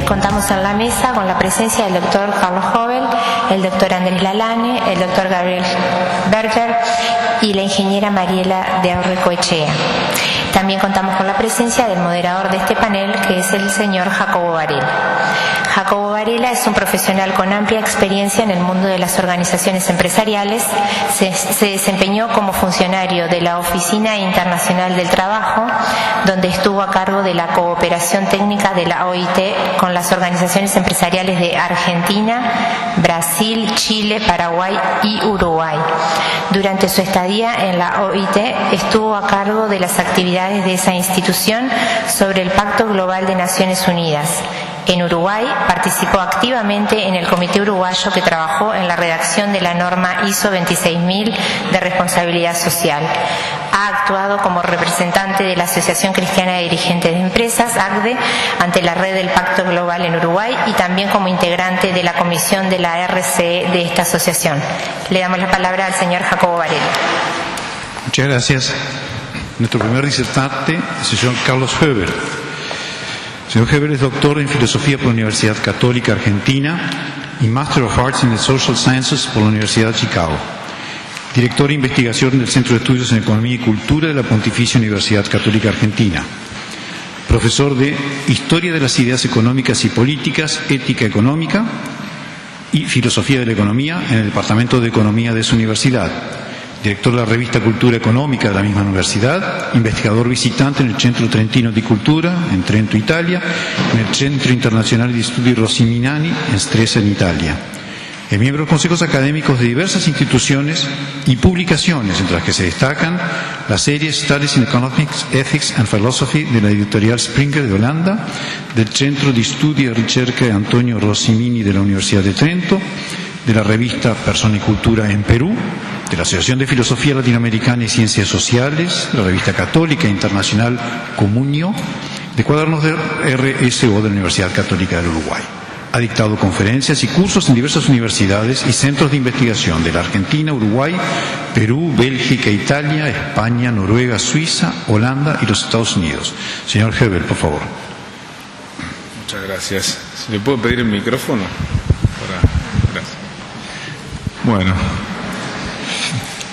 contamos en la mesa con la presencia del doctor Carlos Jovel, el doctor Andrés Lalane, el doctor Gabriel Berger y la ingeniera Mariela de Aurrecoechea. También contamos con la presencia del moderador de este panel, que es el señor Jacobo Varela. Jacobo Varela es un profesional con amplia experiencia en el mundo de las organizaciones empresariales. Se desempeñó como funcionario de la Oficina Internacional del Trabajo, donde estuvo a cargo de la cooperación técnica de la OIT con las organizaciones empresariales de Argentina, Brasil, Chile, Paraguay y Uruguay. Durante su estadía en la OIT estuvo a cargo de las actividades de esa institución sobre el Pacto Global de Naciones Unidas. En Uruguay participó activamente en el Comité Uruguayo que trabajó en la redacción de la norma ISO 26000 de responsabilidad social. Ha actuado como representante de la Asociación Cristiana de Dirigentes de Empresas, ACDE, ante la red del Pacto Global en Uruguay y también como integrante de la comisión de la RCE de esta asociación. Le damos la palabra al señor Jacobo Varela. Muchas gracias. Nuestro primer disertante es el señor Carlos Jovel. El señor Jovel es doctor en Filosofía por la Universidad Católica Argentina y Master of Arts in the Social Sciences por la Universidad de Chicago. Director de investigación del Centro de Estudios en Economía y Cultura de la Pontificia Universidad Católica Argentina. Profesor de Historia de las Ideas Económicas y Políticas, Ética Económica y Filosofía de la Economía en el Departamento de Economía de su universidad. Director de la revista Cultura Económica de la misma universidad, investigador visitante en el Centro Trentino di Cultura, en Trento, Italia, en el Centro Internazionale di Studi Rossi-Minani, en Stresa, en Italia. Es miembro de los consejos académicos de diversas instituciones y publicaciones, entre las que se destacan la serie Studies in Economics, Ethics and Philosophy de la editorial Springer de Holanda, del Centro di Studi e Ricerca Antonio Rossi-Mini de la Universidad de Trento, de la revista Persona y Cultura en Perú, de la Asociación de Filosofía Latinoamericana y Ciencias Sociales, de la revista Católica Internacional Comunio, de cuadernos de RSO de la Universidad Católica del Uruguay. Ha dictado conferencias y cursos en diversas universidades y centros de investigación de la Argentina, Uruguay, Perú, Bélgica, Italia, España, Noruega, Suiza, Holanda y los Estados Unidos. Señor Jovel, por favor. Muchas gracias. ¿Se le puede pedir el micrófono? Gracias. Bueno,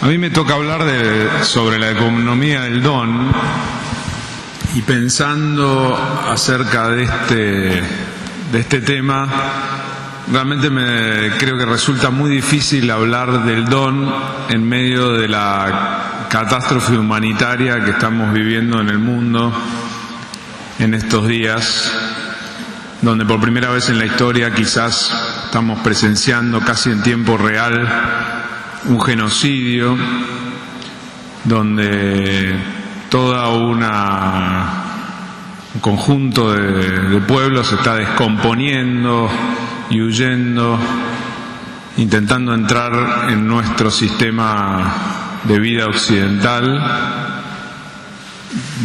a mí me toca hablar sobre la economía del don, y pensando acerca de este tema, realmente creo que resulta muy difícil hablar del don en medio de la catástrofe humanitaria que estamos viviendo en el mundo en estos días, donde por primera vez en la historia quizás estamos presenciando casi en tiempo real un genocidio, donde toda un conjunto de pueblos se está descomponiendo y huyendo, intentando entrar en nuestro sistema de vida occidental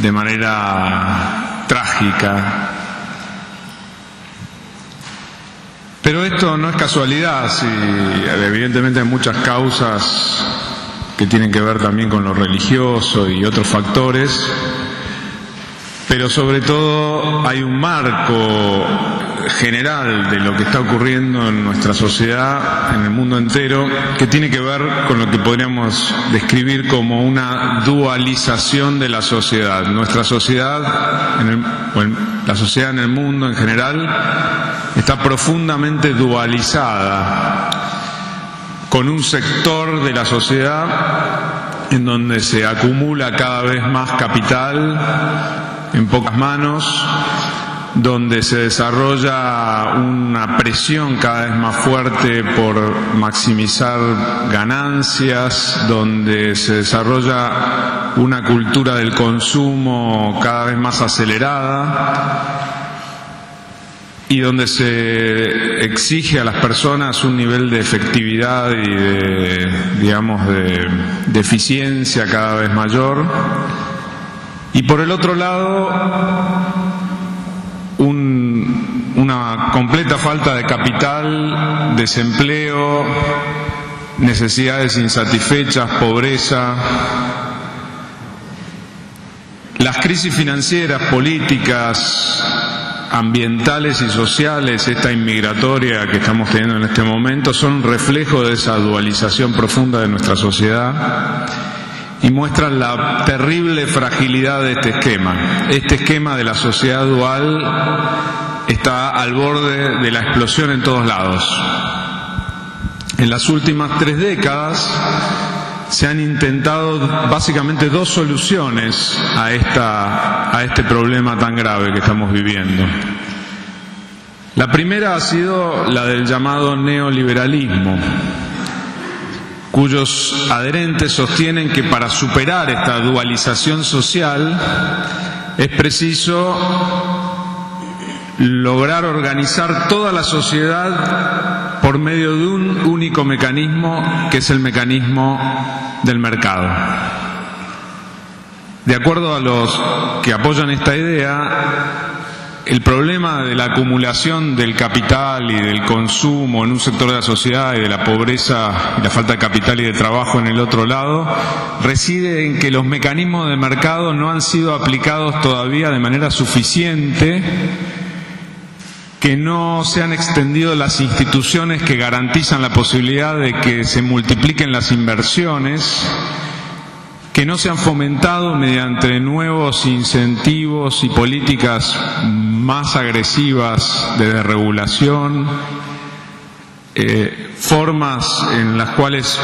de manera trágica. Pero esto no es casualidad, sí, evidentemente hay muchas causas que tienen que ver también con lo religioso y otros factores, pero sobre todo hay un marco general de lo que está ocurriendo en nuestra sociedad, en el mundo entero, que tiene que ver con lo que podríamos describir como una dualización de la sociedad. Nuestra sociedad, la sociedad en el mundo en general, está profundamente dualizada, con un sector de la sociedad en donde se acumula cada vez más capital en pocas manos, donde se desarrolla una presión cada vez más fuerte por maximizar ganancias, donde se desarrolla una cultura del consumo cada vez más acelerada, y donde se exige a las personas un nivel de efectividad y de eficiencia cada vez mayor. Y por el otro lado, una completa falta de capital, desempleo, necesidades insatisfechas, pobreza. Las crisis financieras, políticas ambientales y sociales, esta inmigratoria que estamos teniendo en este momento, son un reflejo de esa dualización profunda de nuestra sociedad y muestran la terrible fragilidad de este esquema. Este esquema de la sociedad dual está al borde de la explosión en todos lados. En las últimas 3 décadas se han intentado básicamente 2 soluciones a este problema tan grave que estamos viviendo. La primera ha sido la del llamado neoliberalismo, cuyos adherentes sostienen que para superar esta dualización social es preciso lograr organizar toda la sociedad por medio de un único mecanismo, que es el mecanismo del mercado. De acuerdo a los que apoyan esta idea, el problema de la acumulación del capital y del consumo en un sector de la sociedad y de la pobreza y la falta de capital y de trabajo en el otro lado reside en que los mecanismos de mercado no han sido aplicados todavía de manera suficiente, que no se han extendido las instituciones que garantizan la posibilidad de que se multipliquen las inversiones, que no se han fomentado mediante nuevos incentivos y políticas más agresivas de desregulación, formas en las cuales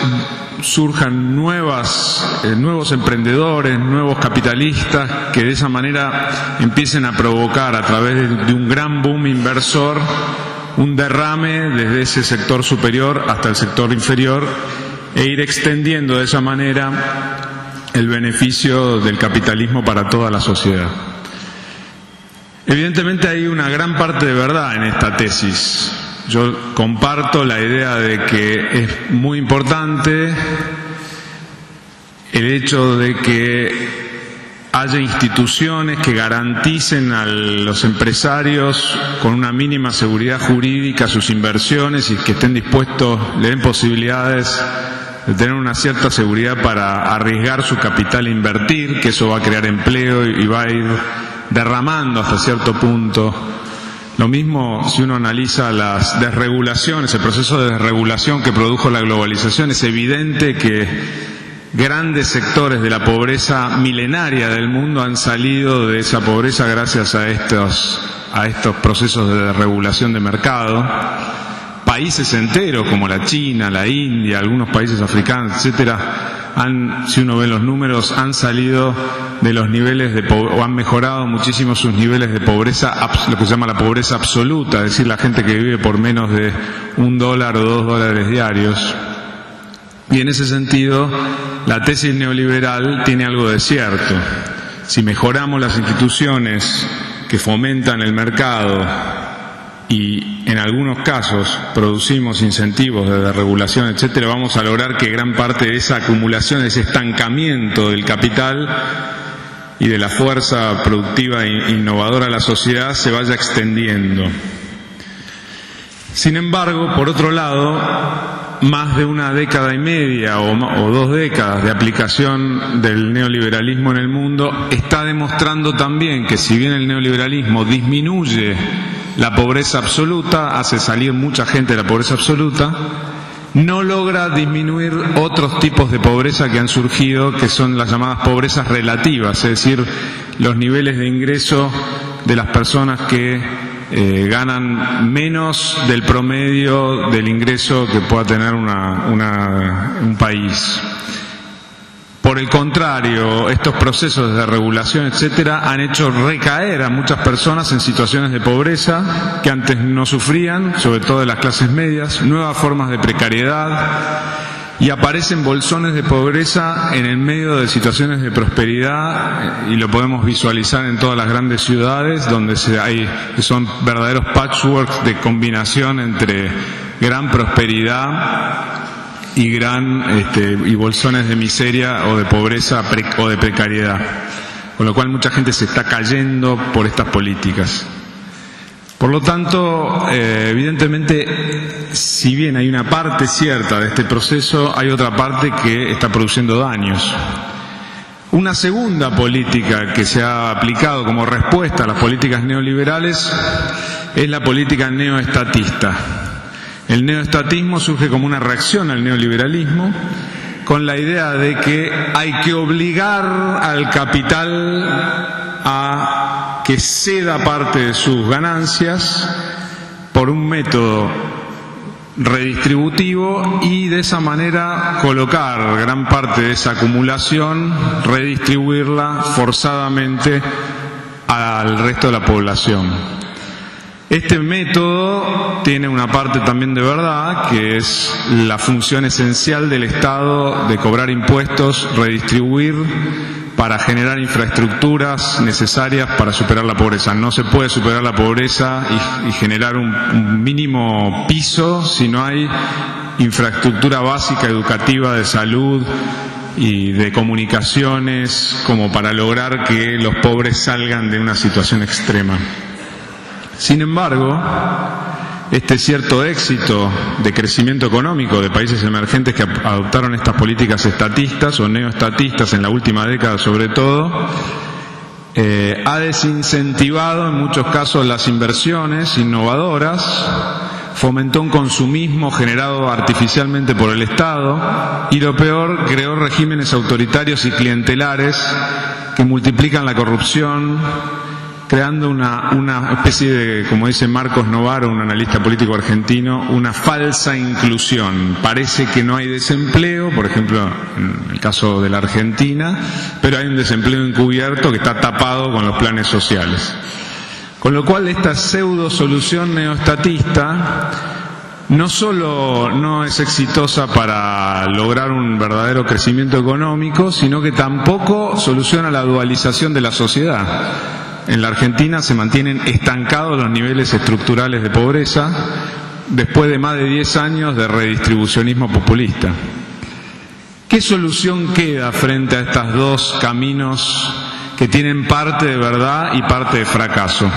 surjan nuevos emprendedores, nuevos capitalistas, que de esa manera empiecen a provocar a través de un gran boom inversor un derrame desde ese sector superior hasta el sector inferior e ir extendiendo de esa manera el beneficio del capitalismo para toda la sociedad. Evidentemente hay una gran parte de verdad en esta tesis. Yo comparto la idea de que es muy importante el hecho de que haya instituciones que garanticen a los empresarios con una mínima seguridad jurídica sus inversiones y que estén dispuestos, le den posibilidades de tener una cierta seguridad para arriesgar su capital e invertir, que eso va a crear empleo y va a ir derramando hasta cierto punto. Lo mismo si uno analiza las desregulaciones, el proceso de desregulación que produjo la globalización. Es evidente que grandes sectores de la pobreza milenaria del mundo han salido de esa pobreza gracias a estos procesos de desregulación de mercado. Países enteros como la China, la India, algunos países africanos, etcétera, si uno ve los números, han salido de los niveles de o han mejorado muchísimo sus niveles de pobreza, lo que se llama la pobreza absoluta, es decir, la gente que vive por menos de $1 o $2 diarios. Y en ese sentido, la tesis neoliberal tiene algo de cierto. Si mejoramos las instituciones que fomentan el mercado y en algunos casos producimos incentivos de desregulación, etcétera, vamos a lograr que gran parte de esa acumulación, ese estancamiento del capital y de la fuerza productiva e innovadora de la sociedad se vaya extendiendo. Sin embargo, por otro lado, más de una década y media o 2 décadas de aplicación del neoliberalismo en el mundo está demostrando también que si bien el neoliberalismo disminuye la pobreza absoluta, hace salir mucha gente de la pobreza absoluta, no logra disminuir otros tipos de pobreza que han surgido, que son las llamadas pobrezas relativas, es decir, los niveles de ingreso de las personas que ganan menos del promedio del ingreso que pueda tener un país. Por el contrario, estos procesos de regulación, etcétera, han hecho recaer a muchas personas en situaciones de pobreza que antes no sufrían, sobre todo de las clases medias, nuevas formas de precariedad, y aparecen bolsones de pobreza en el medio de situaciones de prosperidad, y lo podemos visualizar en todas las grandes ciudades, donde que son verdaderos patchworks de combinación entre gran prosperidad y bolsones de miseria o de pobreza o de precariedad, con lo cual mucha gente se está cayendo por estas políticas. Por lo tanto, evidentemente, si bien hay una parte cierta de este proceso, hay otra parte que está produciendo daños. Una segunda política que se ha aplicado como respuesta a las políticas neoliberales es la política neoestatista. El neoestatismo surge como una reacción al neoliberalismo, con la idea de que hay que obligar al capital a que ceda parte de sus ganancias por un método redistributivo y de esa manera colocar gran parte de esa acumulación, redistribuirla forzadamente al resto de la población. Este método tiene una parte también de verdad, que es la función esencial del Estado de cobrar impuestos, redistribuir para generar infraestructuras necesarias para superar la pobreza. No se puede superar la pobreza y generar un mínimo piso si no hay infraestructura básica, educativa, de salud y de comunicaciones, como para lograr que los pobres salgan de una situación extrema. Sin embargo, este cierto éxito de crecimiento económico de países emergentes que adoptaron estas políticas estatistas o neoestatistas en la última década sobre todo, ha desincentivado en muchos casos las inversiones innovadoras, fomentó un consumismo generado artificialmente por el Estado y, lo peor, creó regímenes autoritarios y clientelares que multiplican la corrupción, creando una especie de, como dice Marcos Novaro, un analista político argentino, una falsa inclusión. Parece que no hay desempleo, por ejemplo, en el caso de la Argentina, pero hay un desempleo encubierto que está tapado con los planes sociales. Con lo cual, esta pseudo solución neoestatista no solo no es exitosa para lograr un verdadero crecimiento económico, sino que tampoco soluciona la dualización de la sociedad. En la Argentina se mantienen estancados los niveles estructurales de pobreza después de más de 10 años de redistribucionismo populista. ¿Qué solución queda frente a estos dos caminos que tienen parte de verdad y parte de fracaso?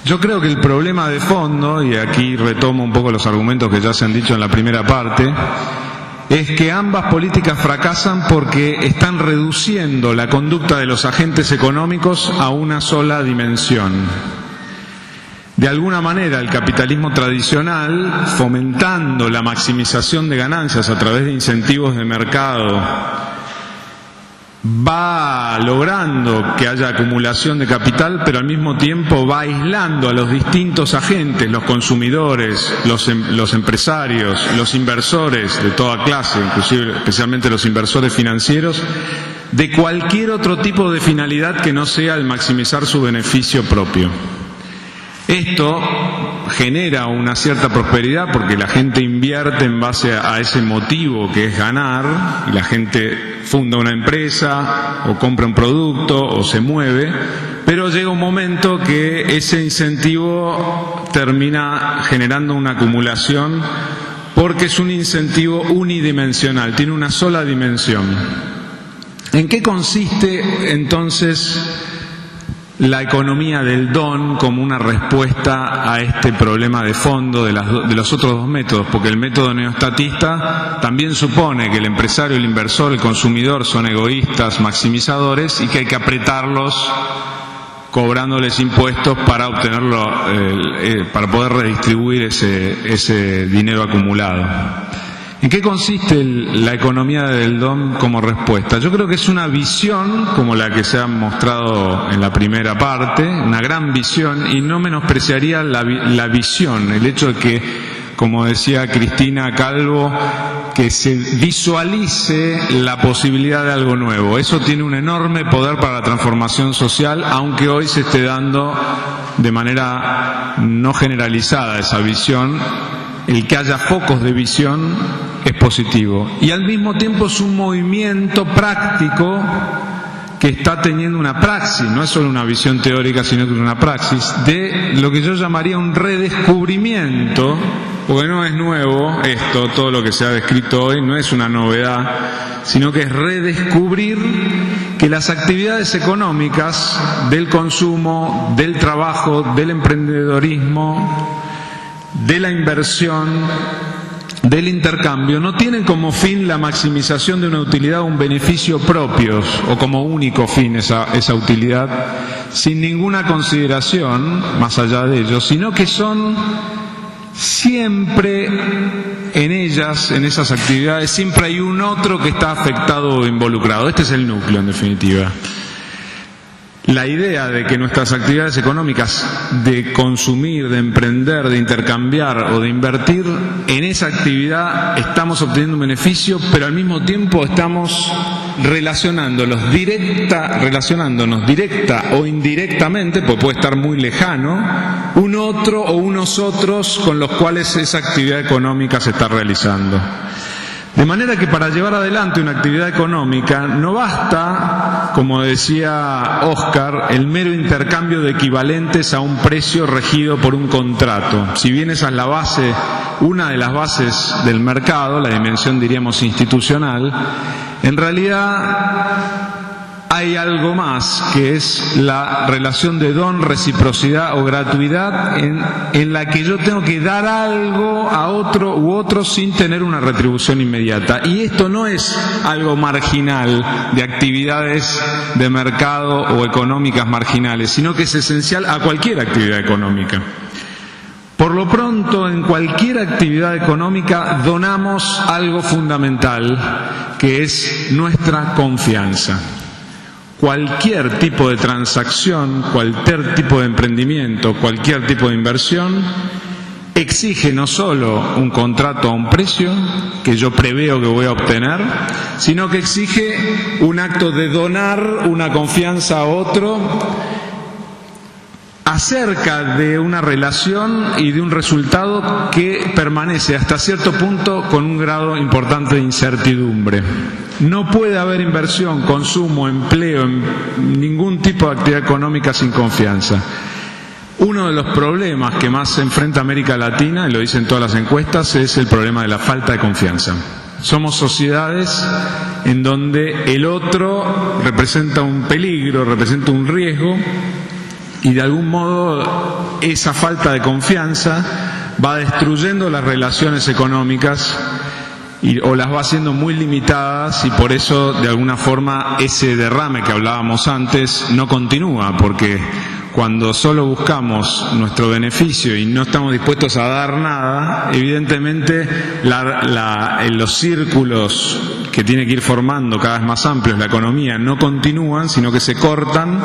Yo creo que el problema de fondo, y aquí retomo un poco los argumentos que ya se han dicho en la primera parte, es que ambas políticas fracasan porque están reduciendo la conducta de los agentes económicos a una sola dimensión. De alguna manera, el capitalismo tradicional, fomentando la maximización de ganancias a través de incentivos de mercado, va logrando que haya acumulación de capital, pero al mismo tiempo va aislando a los distintos agentes, los consumidores, los empresarios, los inversores de toda clase, inclusive especialmente los inversores financieros, de cualquier otro tipo de finalidad que no sea el maximizar su beneficio propio. Esto genera una cierta prosperidad porque la gente invierte en base a ese motivo que es ganar, y la gente funda una empresa o compra un producto o se mueve, pero llega un momento que ese incentivo termina generando una acumulación porque es un incentivo unidimensional, tiene una sola dimensión. ¿En qué consiste entonces la economía del don como una respuesta a este problema de fondo de los otros dos métodos? Porque el método neoestatista también supone que el empresario, el inversor, el consumidor son egoístas, maximizadores, y que hay que apretarlos cobrándoles impuestos para obtenerlo, para poder redistribuir ese dinero acumulado. ¿En qué consiste la economía del don como respuesta? Yo creo que es una visión, como la que se ha mostrado en la primera parte, una gran visión, y no menospreciaría la visión, el hecho de que, como decía Cristina Calvo, que se visualice la posibilidad de algo nuevo. Eso tiene un enorme poder para la transformación social, aunque hoy se esté dando de manera no generalizada esa visión. El que haya focos de visión es positivo. Y al mismo tiempo es un movimiento práctico que está teniendo una praxis, no es solo una visión teórica, sino que es una praxis de lo que yo llamaría un redescubrimiento, porque no es nuevo esto, todo lo que se ha descrito hoy, no es una novedad, sino que es redescubrir que las actividades económicas del consumo, del trabajo, del emprendedorismo, de la inversión, del intercambio no tienen como fin la maximización de una utilidad o un beneficio propios, o como único fin esa utilidad, sin ninguna consideración más allá de ello, sino que son siempre en ellas, en esas actividades, siempre hay un otro que está afectado o involucrado. Este es el núcleo, en definitiva. La idea de que nuestras actividades económicas, de consumir, de emprender, de intercambiar o de invertir, en esa actividad estamos obteniendo un beneficio, pero al mismo tiempo estamos relacionándonos directa o indirectamente, porque puede estar muy lejano, un otro o unos otros con los cuales esa actividad económica se está realizando. De manera que para llevar adelante una actividad económica no basta, como decía Oscar, el mero intercambio de equivalentes a un precio regido por un contrato. Si bien esa es la base, una de las bases del mercado, la dimensión diríamos institucional, en realidad hay algo más, que es la relación de don, reciprocidad o gratuidad en la que yo tengo que dar algo a otro u otro sin tener una retribución inmediata. Y esto no es algo marginal de actividades de mercado o económicas marginales, sino que es esencial a cualquier actividad económica. Por lo pronto, en cualquier actividad económica donamos algo fundamental, que es nuestra confianza. Cualquier tipo de transacción, cualquier tipo de emprendimiento, cualquier tipo de inversión exige no solo un contrato a un precio que yo preveo que voy a obtener, sino que exige un acto de donar una confianza a otro acerca de una relación y de un resultado que permanece hasta cierto punto con un grado importante de incertidumbre. No puede haber inversión, consumo, empleo, en ningún tipo de actividad económica sin confianza. Uno de los problemas que más se enfrenta América Latina, y lo dicen todas las encuestas, es el problema de la falta de confianza. Somos sociedades en donde el otro representa un peligro, representa un riesgo, y de algún modo esa falta de confianza va destruyendo las relaciones económicas o las va haciendo muy limitadas, y por eso de alguna forma ese derrame que hablábamos antes no continúa, porque cuando solo buscamos nuestro beneficio y no estamos dispuestos a dar nada, evidentemente los círculos que tiene que ir formando cada vez más amplios la economía no continúan, sino que se cortan,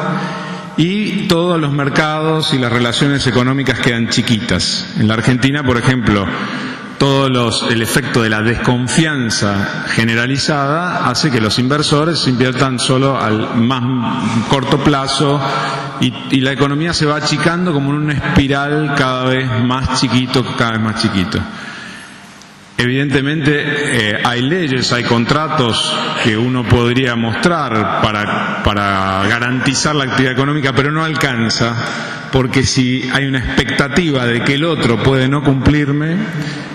y todos los mercados y las relaciones económicas quedan chiquitas. En la Argentina, por ejemplo, el efecto de la desconfianza generalizada hace que los inversores inviertan solo al más corto plazo, y la economía se va achicando como en una espiral cada vez más chiquito. Evidentemente hay leyes, hay contratos que uno podría mostrar para garantizar la actividad económica, pero no alcanza, porque si hay una expectativa de que el otro puede no cumplirme,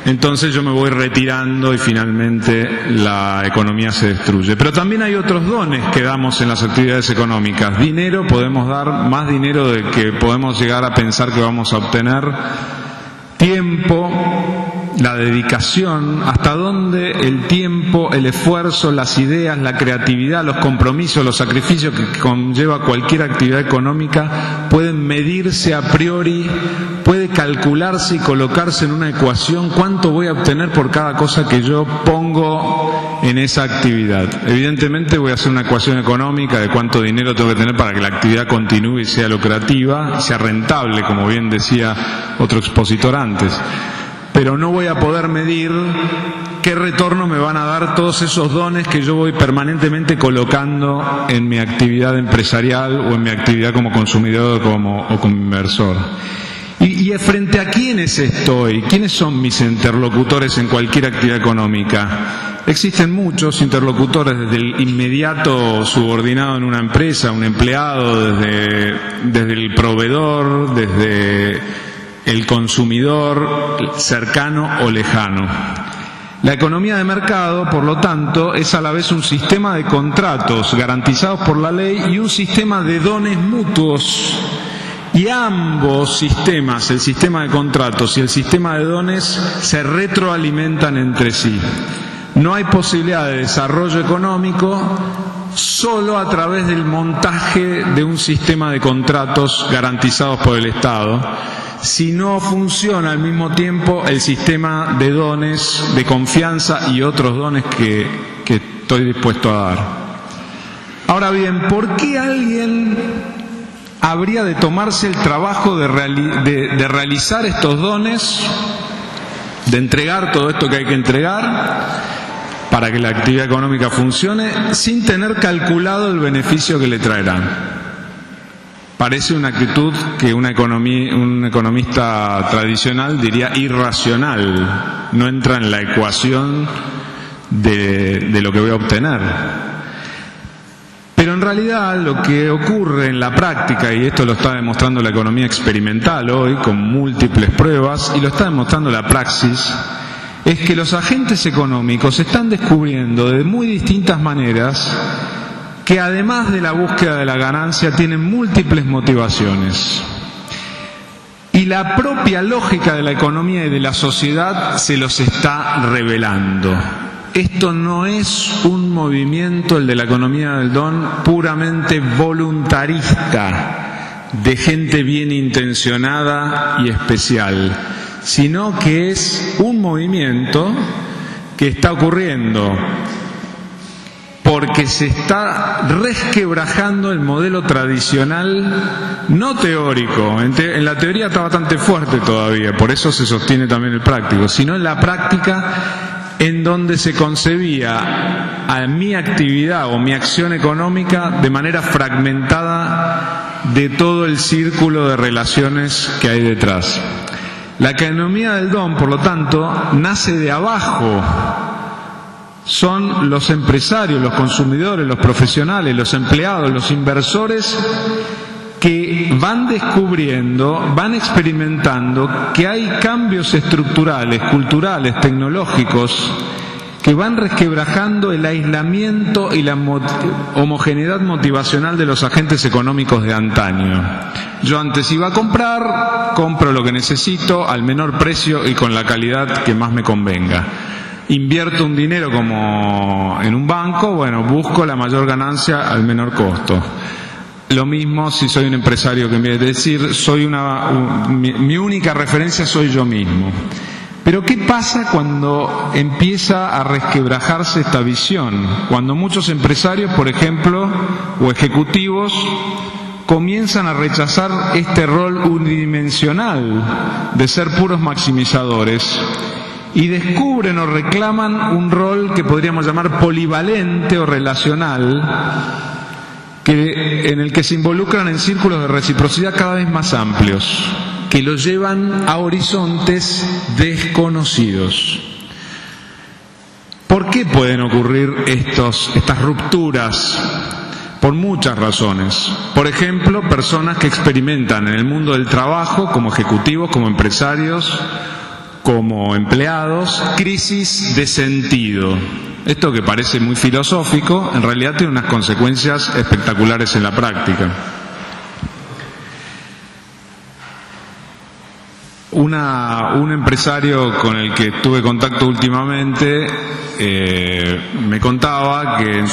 entonces yo me voy retirando y finalmente la economía se destruye. Pero también hay otros dones que damos en las actividades económicas. Dinero, podemos dar más dinero del que podemos llegar a pensar que vamos a obtener. Tiempo, la dedicación, hasta dónde el tiempo, el esfuerzo, las ideas, la creatividad, los compromisos, los sacrificios que conlleva cualquier actividad económica pueden medirse a priori, puede calcularse y colocarse en una ecuación cuánto voy a obtener por cada cosa que yo pongo en esa actividad. Evidentemente voy a hacer una ecuación económica de cuánto dinero tengo que tener para que la actividad continúe y sea lucrativa y sea rentable, como bien decía otro expositor antes. Pero no voy a poder medir qué retorno me van a dar todos esos dones que yo voy permanentemente colocando en mi actividad empresarial o en mi actividad como consumidor o como inversor. ¿Y frente a quiénes estoy? ¿Quiénes son mis interlocutores en cualquier actividad económica? Existen muchos interlocutores, desde el inmediato subordinado en una empresa, un empleado, desde el proveedor, desde el consumidor cercano o lejano. La economía de mercado, por lo tanto, es a la vez un sistema de contratos garantizados por la ley y un sistema de dones mutuos Y ambos sistemas, el sistema de contratos y el sistema de dones, se retroalimentan entre sí. No hay posibilidad de desarrollo económico solo a través del montaje de un sistema de contratos garantizados por el Estado, si no funciona al mismo tiempo el sistema de dones, de confianza y otros dones que estoy dispuesto a dar. Ahora bien, ¿por qué alguien habría de tomarse el trabajo de realizar estos dones, de entregar todo esto que hay que entregar para que la actividad económica funcione, sin tener calculado el beneficio que le traerán? Parece una actitud que un economista tradicional diría irracional, no entra en la ecuación de lo que voy a obtener. Pero en realidad lo que ocurre en la práctica, y esto lo está demostrando la economía experimental hoy con múltiples pruebas, y lo está demostrando la praxis, es que los agentes económicos están descubriendo de muy distintas maneras que además de la búsqueda de la ganancia tienen múltiples motivaciones. Y la propia lógica de la economía y de la sociedad se los está revelando. Esto no es un movimiento, el de la economía del don, puramente voluntarista, de gente bien intencionada y especial, sino que es un movimiento que está ocurriendo porque se está resquebrajando el modelo tradicional, no teórico, en la teoría está bastante fuerte todavía, por eso se sostiene también el práctico, sino en la práctica, en donde se concebía a mi actividad o mi acción económica de manera fragmentada de todo el círculo de relaciones que hay detrás. La economía del don, por lo tanto, nace de abajo. Son los empresarios, los consumidores, los profesionales, los empleados, los inversores que van descubriendo, van experimentando que hay cambios estructurales, culturales, tecnológicos que van resquebrajando el aislamiento y la homogeneidad motivacional de los agentes económicos de antaño. Yo antes iba a comprar, compro lo que necesito al menor precio y con la calidad que más me convenga. Invierto un dinero como en un banco, bueno, busco la mayor ganancia al menor costo. Lo mismo si soy un empresario, que es decir, mi única referencia soy yo mismo. Pero ¿qué pasa cuando empieza a resquebrajarse esta visión? Cuando muchos empresarios, por ejemplo, o ejecutivos, comienzan a rechazar este rol unidimensional de ser puros maximizadores y descubren o reclaman un rol que podríamos llamar polivalente o relacional, en el que se involucran en círculos de reciprocidad cada vez más amplios, que los llevan a horizontes desconocidos. ¿Por qué pueden ocurrir estas rupturas? Por muchas razones. Por ejemplo, personas que experimentan en el mundo del trabajo, como ejecutivos, como empresarios, como empleados, crisis de sentido. Esto que parece muy filosófico, en realidad tiene unas consecuencias espectaculares en la práctica. Un empresario con el que tuve contacto últimamente me contaba que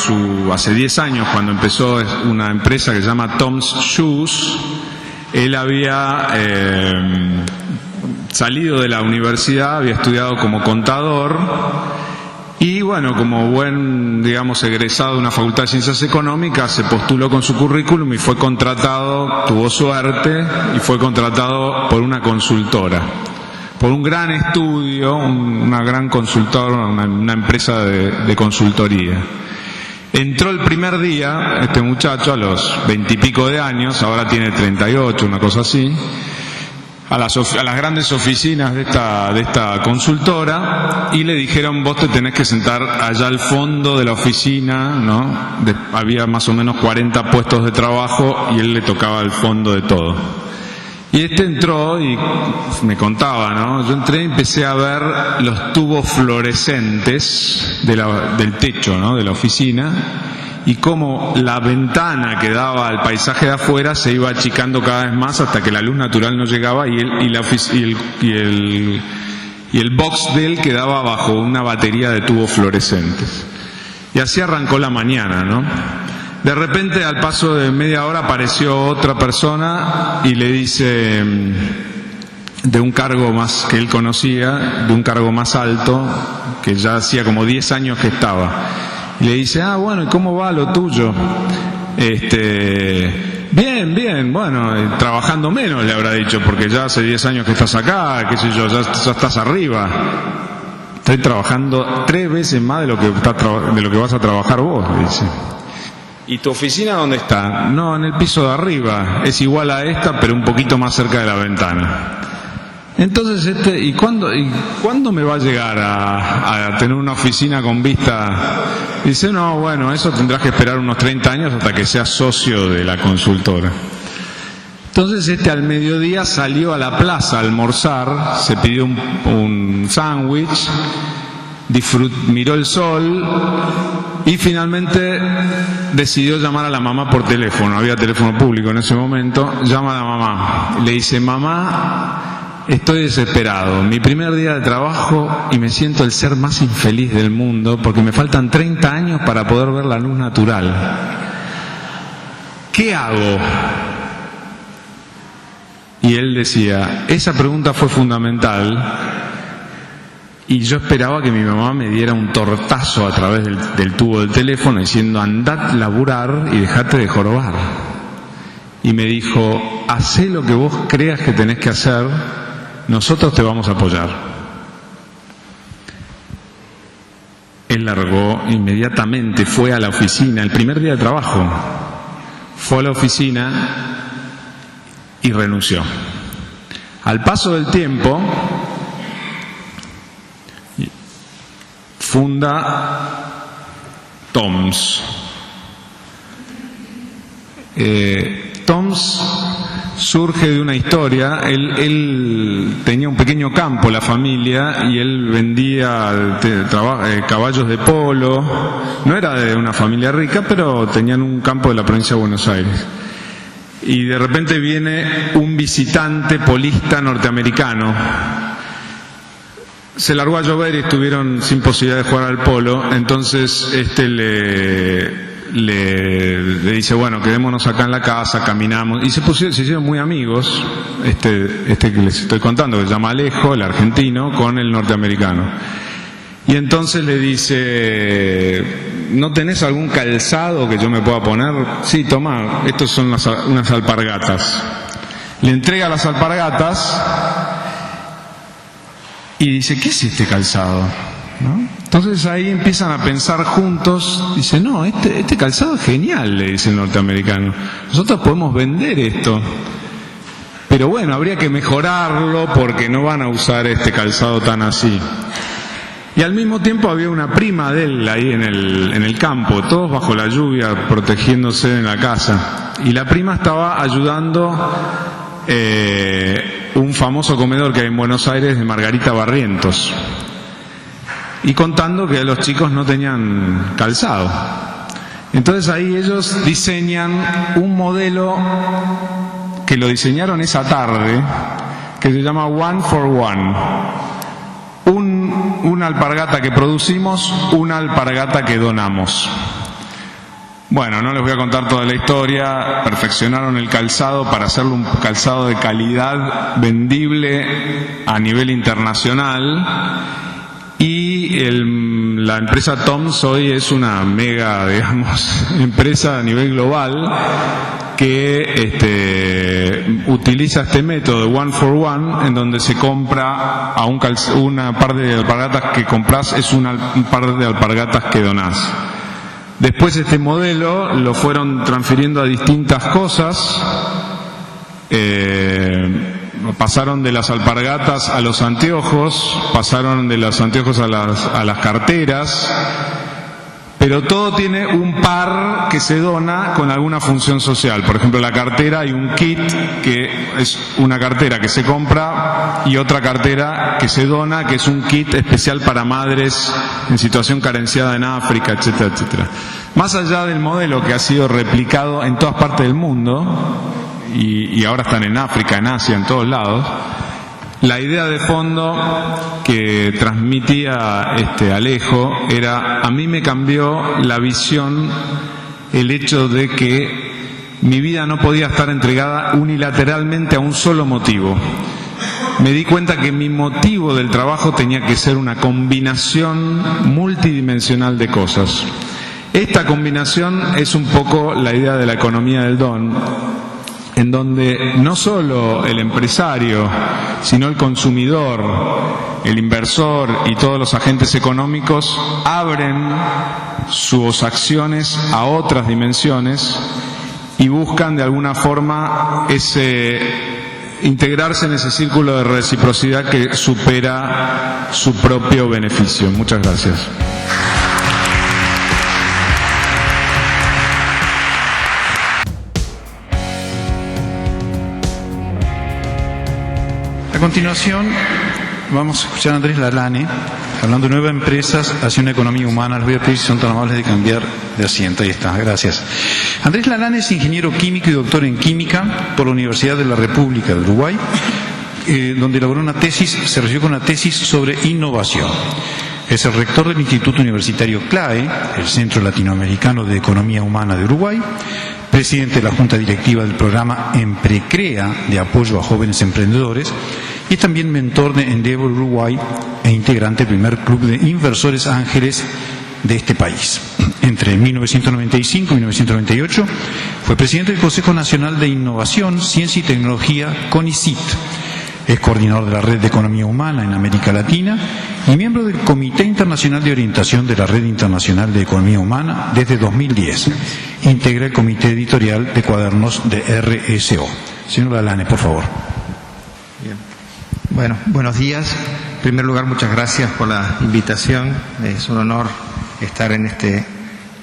hace 10 años, cuando empezó una empresa que se llama Tom's Shoes, él había salido de la universidad, había estudiado como contador y bueno, como buen, digamos, egresado de una facultad de ciencias económicas, se postuló con su currículum y fue contratado, tuvo suerte y fue contratado por una consultora, por un gran estudio, una gran consultora, una empresa de consultoría. Entró el primer día este muchacho a los 20 y pico de años, ahora tiene 38, una cosa así, a las grandes oficinas de esta consultora y le dijeron: vos te tenés que sentar allá al fondo de la oficina, ¿no? Había más o menos 40 puestos de trabajo y él le tocaba al fondo de todo. Y entró y me contaba, ¿no? Yo entré y empecé a ver los tubos fluorescentes del techo, ¿no? De la oficina, y cómo la ventana que daba al paisaje de afuera se iba achicando cada vez más hasta que la luz natural no llegaba y el box de él quedaba bajo una batería de tubos fluorescentes. Y así arrancó la mañana, ¿no? De repente, al paso de media hora, apareció otra persona y le dice, de un cargo más que él conocía, de un cargo más alto, que ya hacía como 10 años que estaba. Y le dice, bueno, ¿y cómo va lo tuyo? Bien, bueno, trabajando menos, le habrá dicho, porque ya hace 10 años que estás acá, qué sé yo, ya estás arriba. Estoy trabajando 3 veces más de lo que vas a trabajar vos, le dice. ¿Y tu oficina dónde está? No, en el piso de arriba, es igual a esta, pero un poquito más cerca de la ventana. Entonces, ¿y cuándo me va a llegar a tener una oficina con vista? Dice, no, bueno, eso tendrás que esperar unos 30 años hasta que seas socio de la consultora. Entonces al mediodía salió a la plaza a almorzar, se pidió un sándwich, miró el sol y finalmente decidió llamar a la mamá por teléfono. Había teléfono público en ese momento. Llama a la mamá, le dice, mamá, estoy desesperado, mi primer día de trabajo y me siento el ser más infeliz del mundo porque me faltan 30 años para poder ver la luz natural. ¿Qué hago? Y él decía, esa pregunta fue fundamental y yo esperaba que mi mamá me diera un tortazo a través del tubo del teléfono diciendo, andad laburar y dejate de jorobar. Y me dijo, hacé lo que vos creas que tenés que hacer, nosotros te vamos a apoyar. Él largó inmediatamente, fue a la oficina, el primer día de trabajo, fue a la oficina y renunció. Al paso del tiempo, funda TOMS. TOMS surge de una historia. Él tenía un pequeño campo, la familia, y él vendía caballos de polo. No era de una familia rica, pero tenían un campo de la provincia de Buenos Aires. Y de repente viene un visitante polista norteamericano. Se largó a llover y estuvieron sin posibilidad de jugar al polo. Entonces le dice, bueno, quedémonos acá en la casa, caminamos. Y se hicieron muy amigos, que les estoy contando, que se llama Alejo, el argentino, con el norteamericano. Y entonces le dice, ¿no tenés algún calzado que yo me pueda poner? Sí, toma, estos son unas alpargatas. Le entrega las alpargatas y dice, ¿qué es este calzado? ¿No? Entonces ahí empiezan a pensar juntos, dice, no, este calzado es genial, le dice el norteamericano. Nosotros podemos vender esto. Pero bueno, habría que mejorarlo porque no van a usar este calzado tan así. Y al mismo tiempo había una prima de él ahí en el campo, todos bajo la lluvia, protegiéndose en la casa. Y la prima estaba ayudando un famoso comedor que hay en Buenos Aires de Margarita Barrientos. Y contando que los chicos no tenían calzado. Entonces ahí ellos diseñan un modelo que lo diseñaron esa tarde, que se llama One for One. Una alpargata que producimos, una alpargata que donamos. Bueno, no les voy a contar toda la historia. Perfeccionaron el calzado para hacerlo un calzado de calidad vendible a nivel internacional. Y la empresa TOMS hoy es una mega, empresa a nivel global que utiliza este método de One for One, en donde se compra una par de alpargatas que compras es un par de alpargatas que donás. Después este modelo lo fueron transfiriendo a distintas cosas. Pasaron de las alpargatas a los anteojos, pasaron de los anteojos a las carteras, pero todo tiene un par que se dona con alguna función social. Por ejemplo, la cartera, hay un kit que es una cartera que se compra y otra cartera que se dona, que es un kit especial para madres en situación carenciada en África, etcétera, etcétera. Más allá del modelo que ha sido replicado en todas partes del mundo, y ahora están en África, en Asia, en todos lados, la idea de fondo que transmitía Alejo era: a mí me cambió la visión el hecho de que mi vida no podía estar entregada unilateralmente a un solo motivo. Me di cuenta que mi motivo del trabajo tenía que ser una combinación multidimensional de cosas. Esta combinación es un poco la idea de la economía del don, en donde no solo el empresario, sino el consumidor, el inversor y todos los agentes económicos abren sus acciones a otras dimensiones y buscan de alguna forma integrarse en ese círculo de reciprocidad que supera su propio beneficio. Muchas gracias. A continuación, vamos a escuchar a Andrés Lalane, hablando de nuevas empresas hacia una economía humana. Les voy a pedir si son tan amables de cambiar de asiento. Ahí está, gracias. Andrés Lalane es ingeniero químico y doctor en química por la Universidad de la República de Uruguay, donde elaboró una tesis, se recibió con una tesis sobre innovación. Es el rector del Instituto Universitario CLAE, el Centro Latinoamericano de Economía Humana de Uruguay, presidente de la Junta Directiva del programa Emprecrea de apoyo a jóvenes emprendedores, y también mentor de Endeavor Uruguay e integrante del primer club de inversores ángeles de este país. Entre 1995 y 1998 fue presidente del Consejo Nacional de Innovación, Ciencia y Tecnología, CONICIT. Es coordinador de la Red de Economía Humana en América Latina y miembro del Comité Internacional de Orientación de la Red Internacional de Economía Humana desde 2010. Integra el comité editorial de cuadernos de RSO. Señor Lalane, por favor. Bien. Bueno, buenos días. En primer lugar, muchas gracias por la invitación. Es un honor estar en este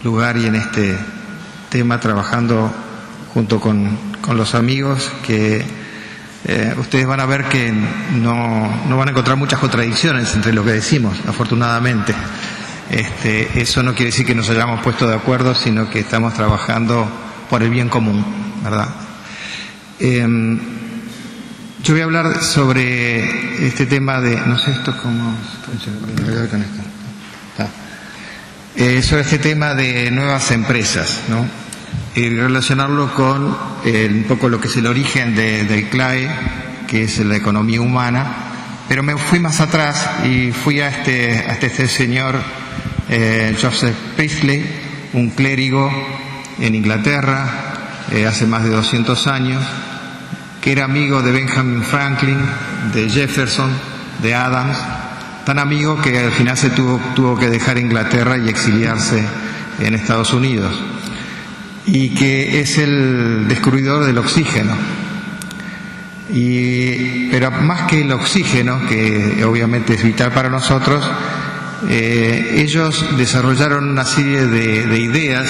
lugar y en este tema trabajando junto con los amigos que ustedes van a ver que no van a encontrar muchas contradicciones entre lo que decimos, afortunadamente. Eso no quiere decir que nos hayamos puesto de acuerdo, sino que estamos trabajando por el bien común, ¿verdad? Yo voy a hablar sobre este tema de... No sé, esto es como... sobre este tema de nuevas empresas, ¿no? Y relacionarlo con un poco lo que es el origen del CLAE, que es la economía humana. Pero me fui más atrás y fui a este señor Joseph Priestley, un clérigo en Inglaterra hace más de 200 años, que era amigo de Benjamin Franklin, de Jefferson, de Adams, tan amigo que al final se tuvo que dejar Inglaterra y exiliarse en Estados Unidos, y que es el descubridor del oxígeno. Pero más que el oxígeno, que obviamente es vital para nosotros, ellos desarrollaron una serie de ideas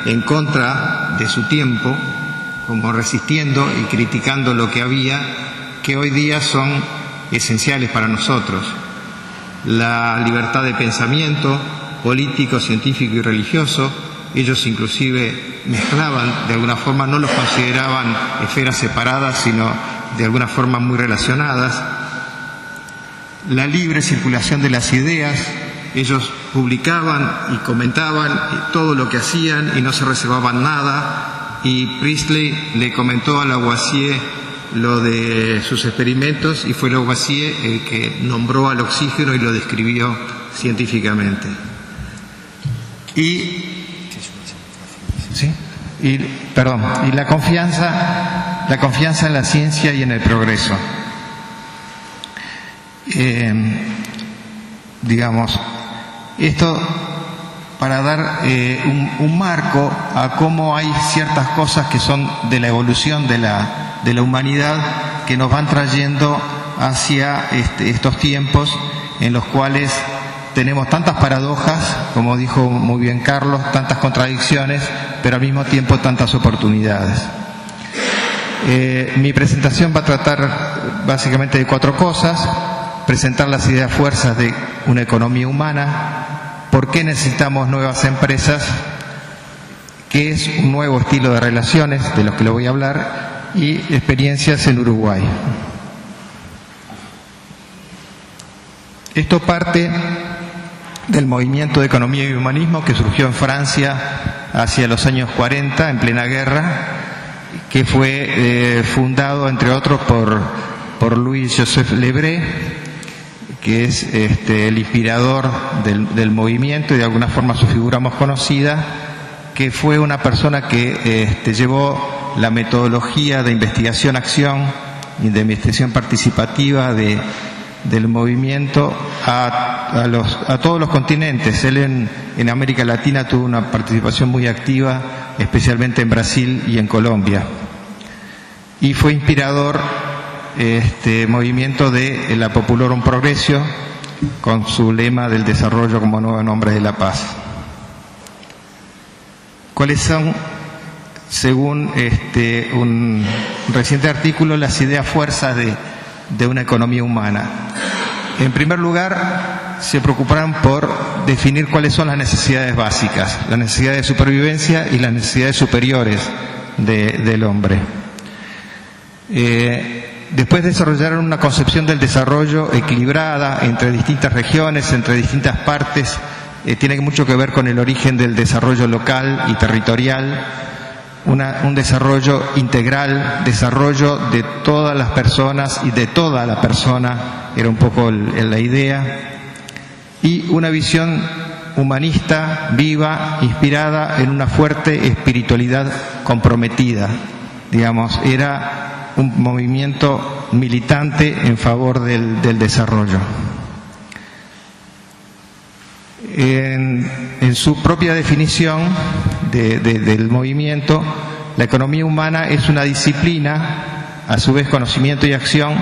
en contra de su tiempo, como resistiendo y criticando lo que había, que hoy día son esenciales para nosotros. La libertad de pensamiento político, científico y religioso. Ellos inclusive mezclaban, de alguna forma no los consideraban esferas separadas, sino de alguna forma muy relacionadas. La libre circulación de las ideas. Ellos publicaban y comentaban todo lo que hacían y no se reservaban nada. Y Priestley le comentó a Lavoisier lo de sus experimentos, y fue Lavoisier el que nombró al oxígeno y lo describió científicamente. Y la confianza en la ciencia y en el progreso. Esto para dar un marco a cómo hay ciertas cosas que son de la evolución de la humanidad que nos van trayendo hacia estos tiempos en los cuales tenemos tantas paradojas, como dijo muy bien Carlos, tantas contradicciones, pero al mismo tiempo tantas oportunidades. Mi presentación va a tratar básicamente de 4 cosas: presentar las ideas fuerzas de una economía humana, por qué necesitamos nuevas empresas, qué es un nuevo estilo de relaciones, de los que le voy a hablar, y experiencias en Uruguay. Esto parte del movimiento de economía y humanismo que surgió en Francia hacia los años 40, en plena guerra, que fue fundado, entre otros, por Louis-Joseph Le Bret, que es el inspirador del movimiento y de alguna forma su figura más conocida, que fue una persona que llevó la metodología de investigación-acción y de investigación participativa del movimiento a todos los continentes. Él en América Latina tuvo una participación muy activa, especialmente en Brasil y en Colombia. Y fue inspirador movimiento de la Populorum Progressio, con su lema del desarrollo como nuevo nombre de la paz. ¿Cuáles son, según un reciente artículo, las ideas fuerzas de una economía humana? En primer lugar, se preocuparon por definir cuáles son las necesidades básicas, las necesidades de supervivencia y las necesidades superiores del hombre. Después desarrollaron una concepción del desarrollo equilibrada entre distintas regiones, entre distintas partes. Tiene mucho que ver con el origen del desarrollo local y territorial, un desarrollo integral, desarrollo de todas las personas y de toda la persona, era un poco la idea, y una visión humanista, viva, inspirada en una fuerte espiritualidad comprometida. Digamos, era un movimiento militante en favor del desarrollo. En su propia definición del movimiento, la economía humana es una disciplina, a su vez conocimiento y acción,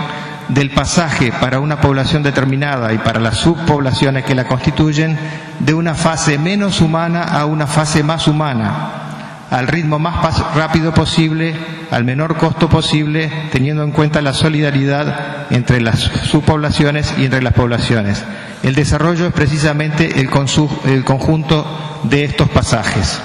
del pasaje para una población determinada y para las subpoblaciones que la constituyen, de una fase menos humana a una fase más humana, al ritmo más rápido posible, al menor costo posible, teniendo en cuenta la solidaridad entre las subpoblaciones y entre las poblaciones. El desarrollo es precisamente el conjunto de estos pasajes.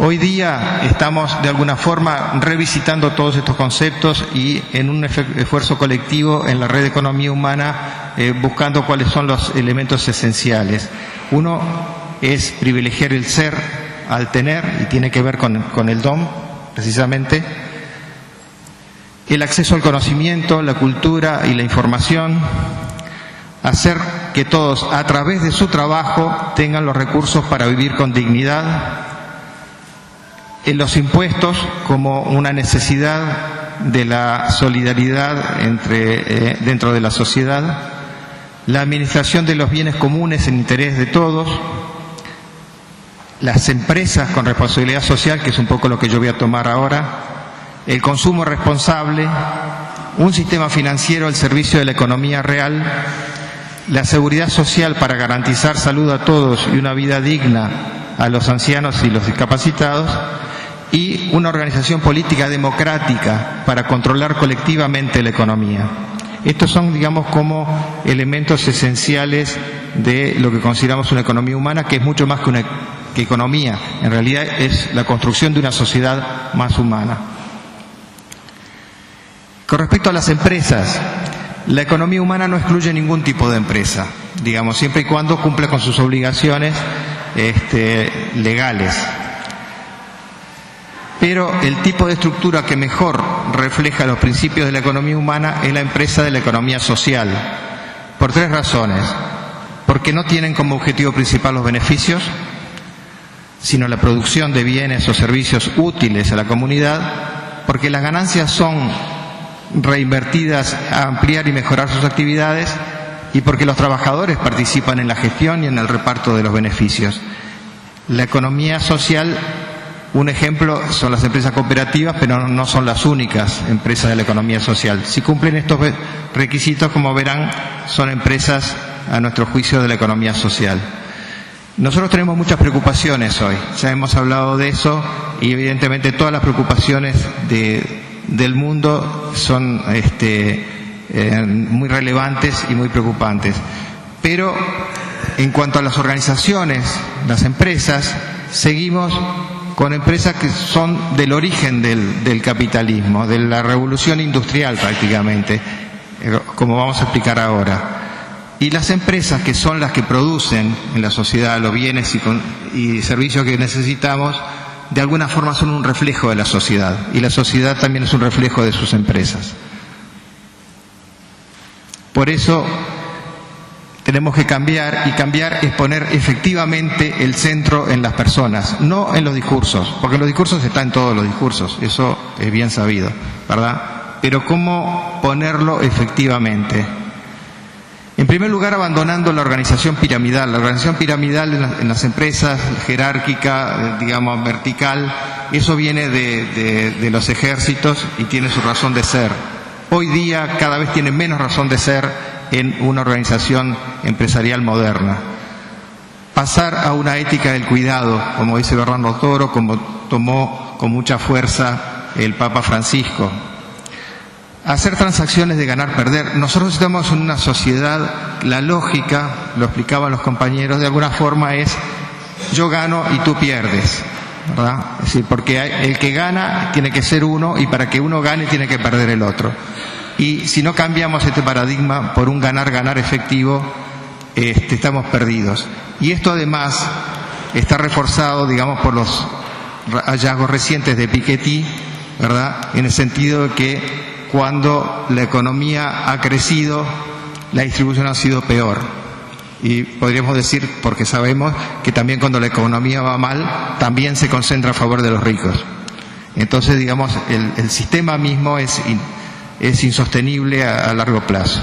Hoy día estamos de alguna forma revisitando todos estos conceptos y en un esfuerzo colectivo en la red de economía humana buscando cuáles son los elementos esenciales. Uno es privilegiar el ser al tener, y tiene que ver con el don, precisamente. El acceso al conocimiento, la cultura y la información. Hacer que todos, a través de su trabajo, tengan los recursos para vivir con dignidad. En los impuestos como una necesidad de la solidaridad dentro de la sociedad. La administración de los bienes comunes en interés de todos. Las empresas con responsabilidad social, que es un poco lo que yo voy a tomar ahora. El consumo responsable. Un sistema financiero al servicio de la economía real. La seguridad social para garantizar salud a todos y una vida digna a los ancianos y los discapacitados, y una organización política democrática para controlar colectivamente la economía. Estos son, digamos, como elementos esenciales de lo que consideramos una economía humana, que es mucho más que economía. En realidad es la construcción de una sociedad más humana. Con respecto a las empresas, la economía humana no excluye ningún tipo de empresa, digamos, siempre y cuando cumple con sus obligaciones legales. Pero el tipo de estructura que mejor refleja los principios de la economía humana es la empresa de la economía social, por 3 razones. Porque no tienen como objetivo principal los beneficios, sino la producción de bienes o servicios útiles a la comunidad, porque las ganancias son reinvertidas a ampliar y mejorar sus actividades, y porque los trabajadores participan en la gestión y en el reparto de los beneficios. La economía social, un ejemplo son las empresas cooperativas, pero no son las únicas empresas de la economía social. Si cumplen estos requisitos, como verán, son empresas a nuestro juicio, de la economía social. Nosotros tenemos muchas preocupaciones hoy, ya hemos hablado de eso, y evidentemente todas las preocupaciones del mundo son muy relevantes y muy preocupantes. Pero en cuanto a las organizaciones, las empresas, seguimos con empresas que son del origen del capitalismo, de la revolución industrial prácticamente, como vamos a explicar ahora. Y las empresas, que son las que producen en la sociedad los bienes y servicios que necesitamos, de alguna forma son un reflejo de la sociedad, y la sociedad también es un reflejo de sus empresas. Por eso tenemos que cambiar, y cambiar es poner efectivamente el centro en las personas, no en los discursos, porque los discursos están en todos los discursos, eso es bien sabido, ¿verdad? Pero ¿cómo ponerlo efectivamente? En primer lugar, abandonando la organización piramidal. La organización piramidal en las empresas, jerárquica, digamos, vertical, eso viene de los ejércitos y tiene su razón de ser. Hoy día cada vez tiene menos razón de ser en una organización empresarial moderna. Pasar a una ética del cuidado, como dice Bernardo Toro, como tomó con mucha fuerza el Papa Francisco. Hacer transacciones de ganar-perder. Nosotros estamos en una sociedad, la lógica, lo explicaban los compañeros, de alguna forma es: yo gano y tú pierdes, ¿verdad? Es decir, porque el que gana tiene que ser uno, y para que uno gane tiene que perder el otro. Y si no cambiamos este paradigma por un ganar-ganar efectivo, estamos perdidos. Y esto además está reforzado, digamos, por los hallazgos recientes de Piketty, ¿verdad? En el sentido de que cuando la economía ha crecido, la distribución ha sido peor. Y podríamos decir, porque sabemos que también cuando la economía va mal, también se concentra a favor de los ricos. Entonces, digamos, el sistema mismo es insostenible a largo plazo.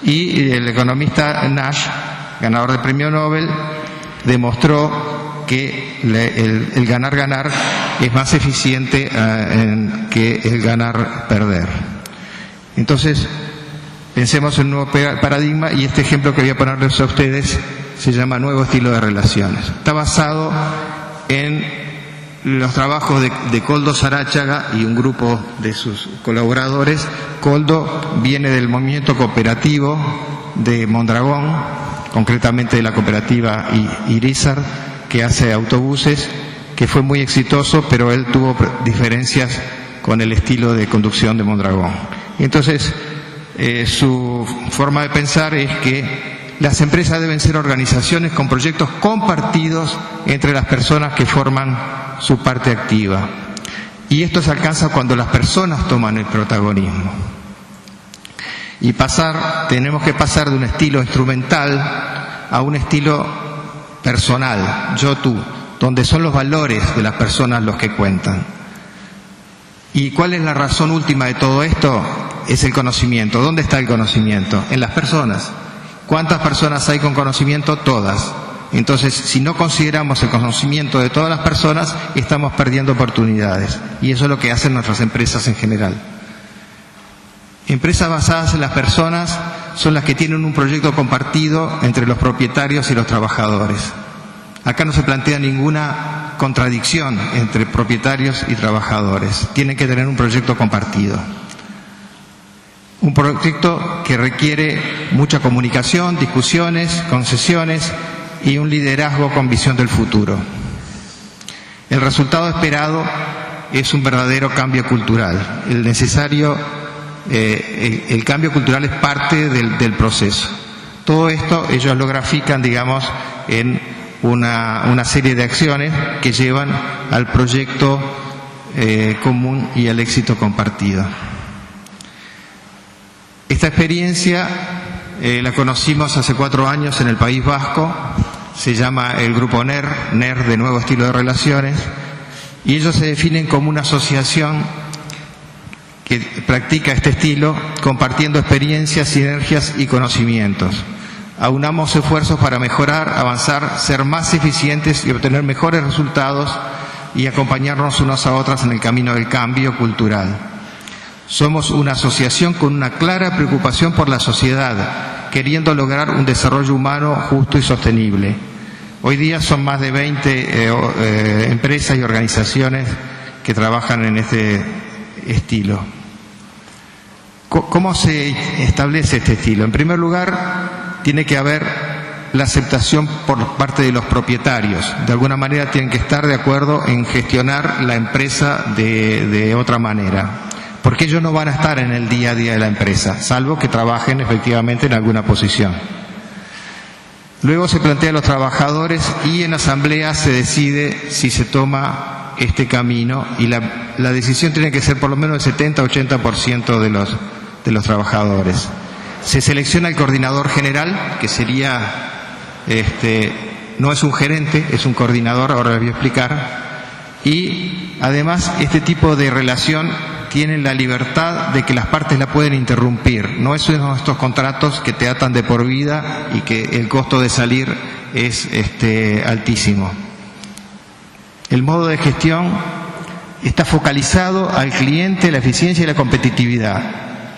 Y el economista Nash, ganador del premio Nobel, demostró que el ganar-ganar es más eficiente que el ganar-perder. Entonces, pensemos en un nuevo paradigma, y este ejemplo que voy a ponerles a ustedes se llama Nuevo Estilo de Relaciones. Está basado en los trabajos de Koldo Sarachaga y un grupo de sus colaboradores. Koldo viene del movimiento cooperativo de Mondragón, concretamente de la cooperativa Irizar, que hace autobuses, que fue muy exitoso, pero él tuvo diferencias con el estilo de conducción de Mondragón. Entonces, su forma de pensar es que las empresas deben ser organizaciones con proyectos compartidos entre las personas que forman su parte activa. Y esto se alcanza cuando las personas toman el protagonismo. Y tenemos que pasar de un estilo instrumental a un estilo personal, yo-tú, donde son los valores de las personas los que cuentan. ¿Y cuál es la razón última de todo esto? Es el conocimiento. ¿Dónde está el conocimiento? En las personas. ¿Cuántas personas hay con conocimiento? Todas. Entonces, si no consideramos el conocimiento de todas las personas, estamos perdiendo oportunidades. Y eso es lo que hacen nuestras empresas en general. Empresas basadas en las personas son las que tienen un proyecto compartido entre los propietarios y los trabajadores. Acá no se plantea ninguna contradicción entre propietarios y trabajadores. Tienen que tener un proyecto compartido. Un proyecto que requiere mucha comunicación, discusiones, concesiones y un liderazgo con visión del futuro. El resultado esperado es un verdadero cambio cultural. El cambio cultural es parte del proceso. Todo esto ellos lo grafican, digamos, en una serie de acciones que llevan al proyecto común y al éxito compartido. Esta experiencia la conocimos hace 4 años en el País Vasco. Se llama el grupo NER de Nuevo Estilo de Relaciones, y ellos se definen como una asociación que practica este estilo, compartiendo experiencias, sinergias y conocimientos. Aunamos esfuerzos para mejorar, avanzar, ser más eficientes y obtener mejores resultados, y acompañarnos unos a otras en el camino del cambio cultural. Somos una asociación con una clara preocupación por la sociedad queriendo lograr un desarrollo humano justo y sostenible. Hoy día son más de 20 empresas y organizaciones que trabajan en este estilo. ¿Cómo se establece este estilo? En primer lugar, tiene que haber la aceptación por parte de los propietarios. De alguna manera tienen que estar de acuerdo en gestionar la empresa de otra manera, porque ellos no van a estar en el día a día de la empresa, salvo que trabajen efectivamente en alguna posición. Luego se plantea a los trabajadores y en asamblea se decide si se toma este camino, y la decisión tiene que ser por lo menos el 70-80% de los trabajadores. Se selecciona el coordinador general, que sería, no es un gerente, es un coordinador, ahora les voy a explicar, y además este tipo de relación tiene la libertad de que las partes la pueden interrumpir. No es uno de estos contratos que te atan de por vida y que el costo de salir es altísimo. El modo de gestión está focalizado al cliente, la eficiencia y la competitividad.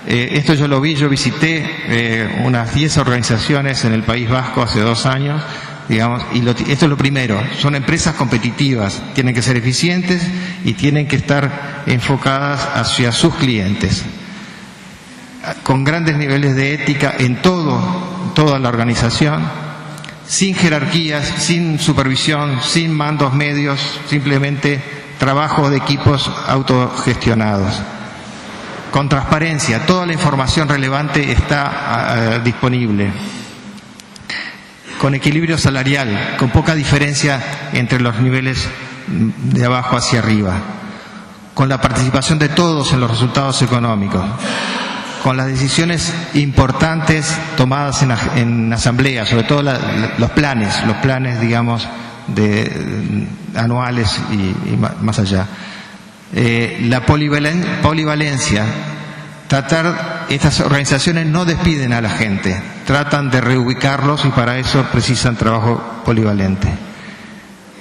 Esto yo lo vi, yo visité unas 10 organizaciones en el País Vasco hace 2 años, digamos, y esto es lo primero, son empresas competitivas, tienen que ser eficientes y tienen que estar enfocadas hacia sus clientes, con grandes niveles de ética en toda la organización, sin jerarquías, sin supervisión, sin mandos medios, simplemente trabajo de equipos autogestionados. Con transparencia, toda la información relevante está disponible. Con equilibrio salarial, con poca diferencia entre los niveles de abajo hacia arriba. Con la participación de todos en los resultados económicos. Con las decisiones importantes tomadas en asamblea, sobre todo los planes, digamos, anuales y más allá. La polivalencia, estas organizaciones no despiden a la gente, tratan de reubicarlos y para eso precisan trabajo polivalente.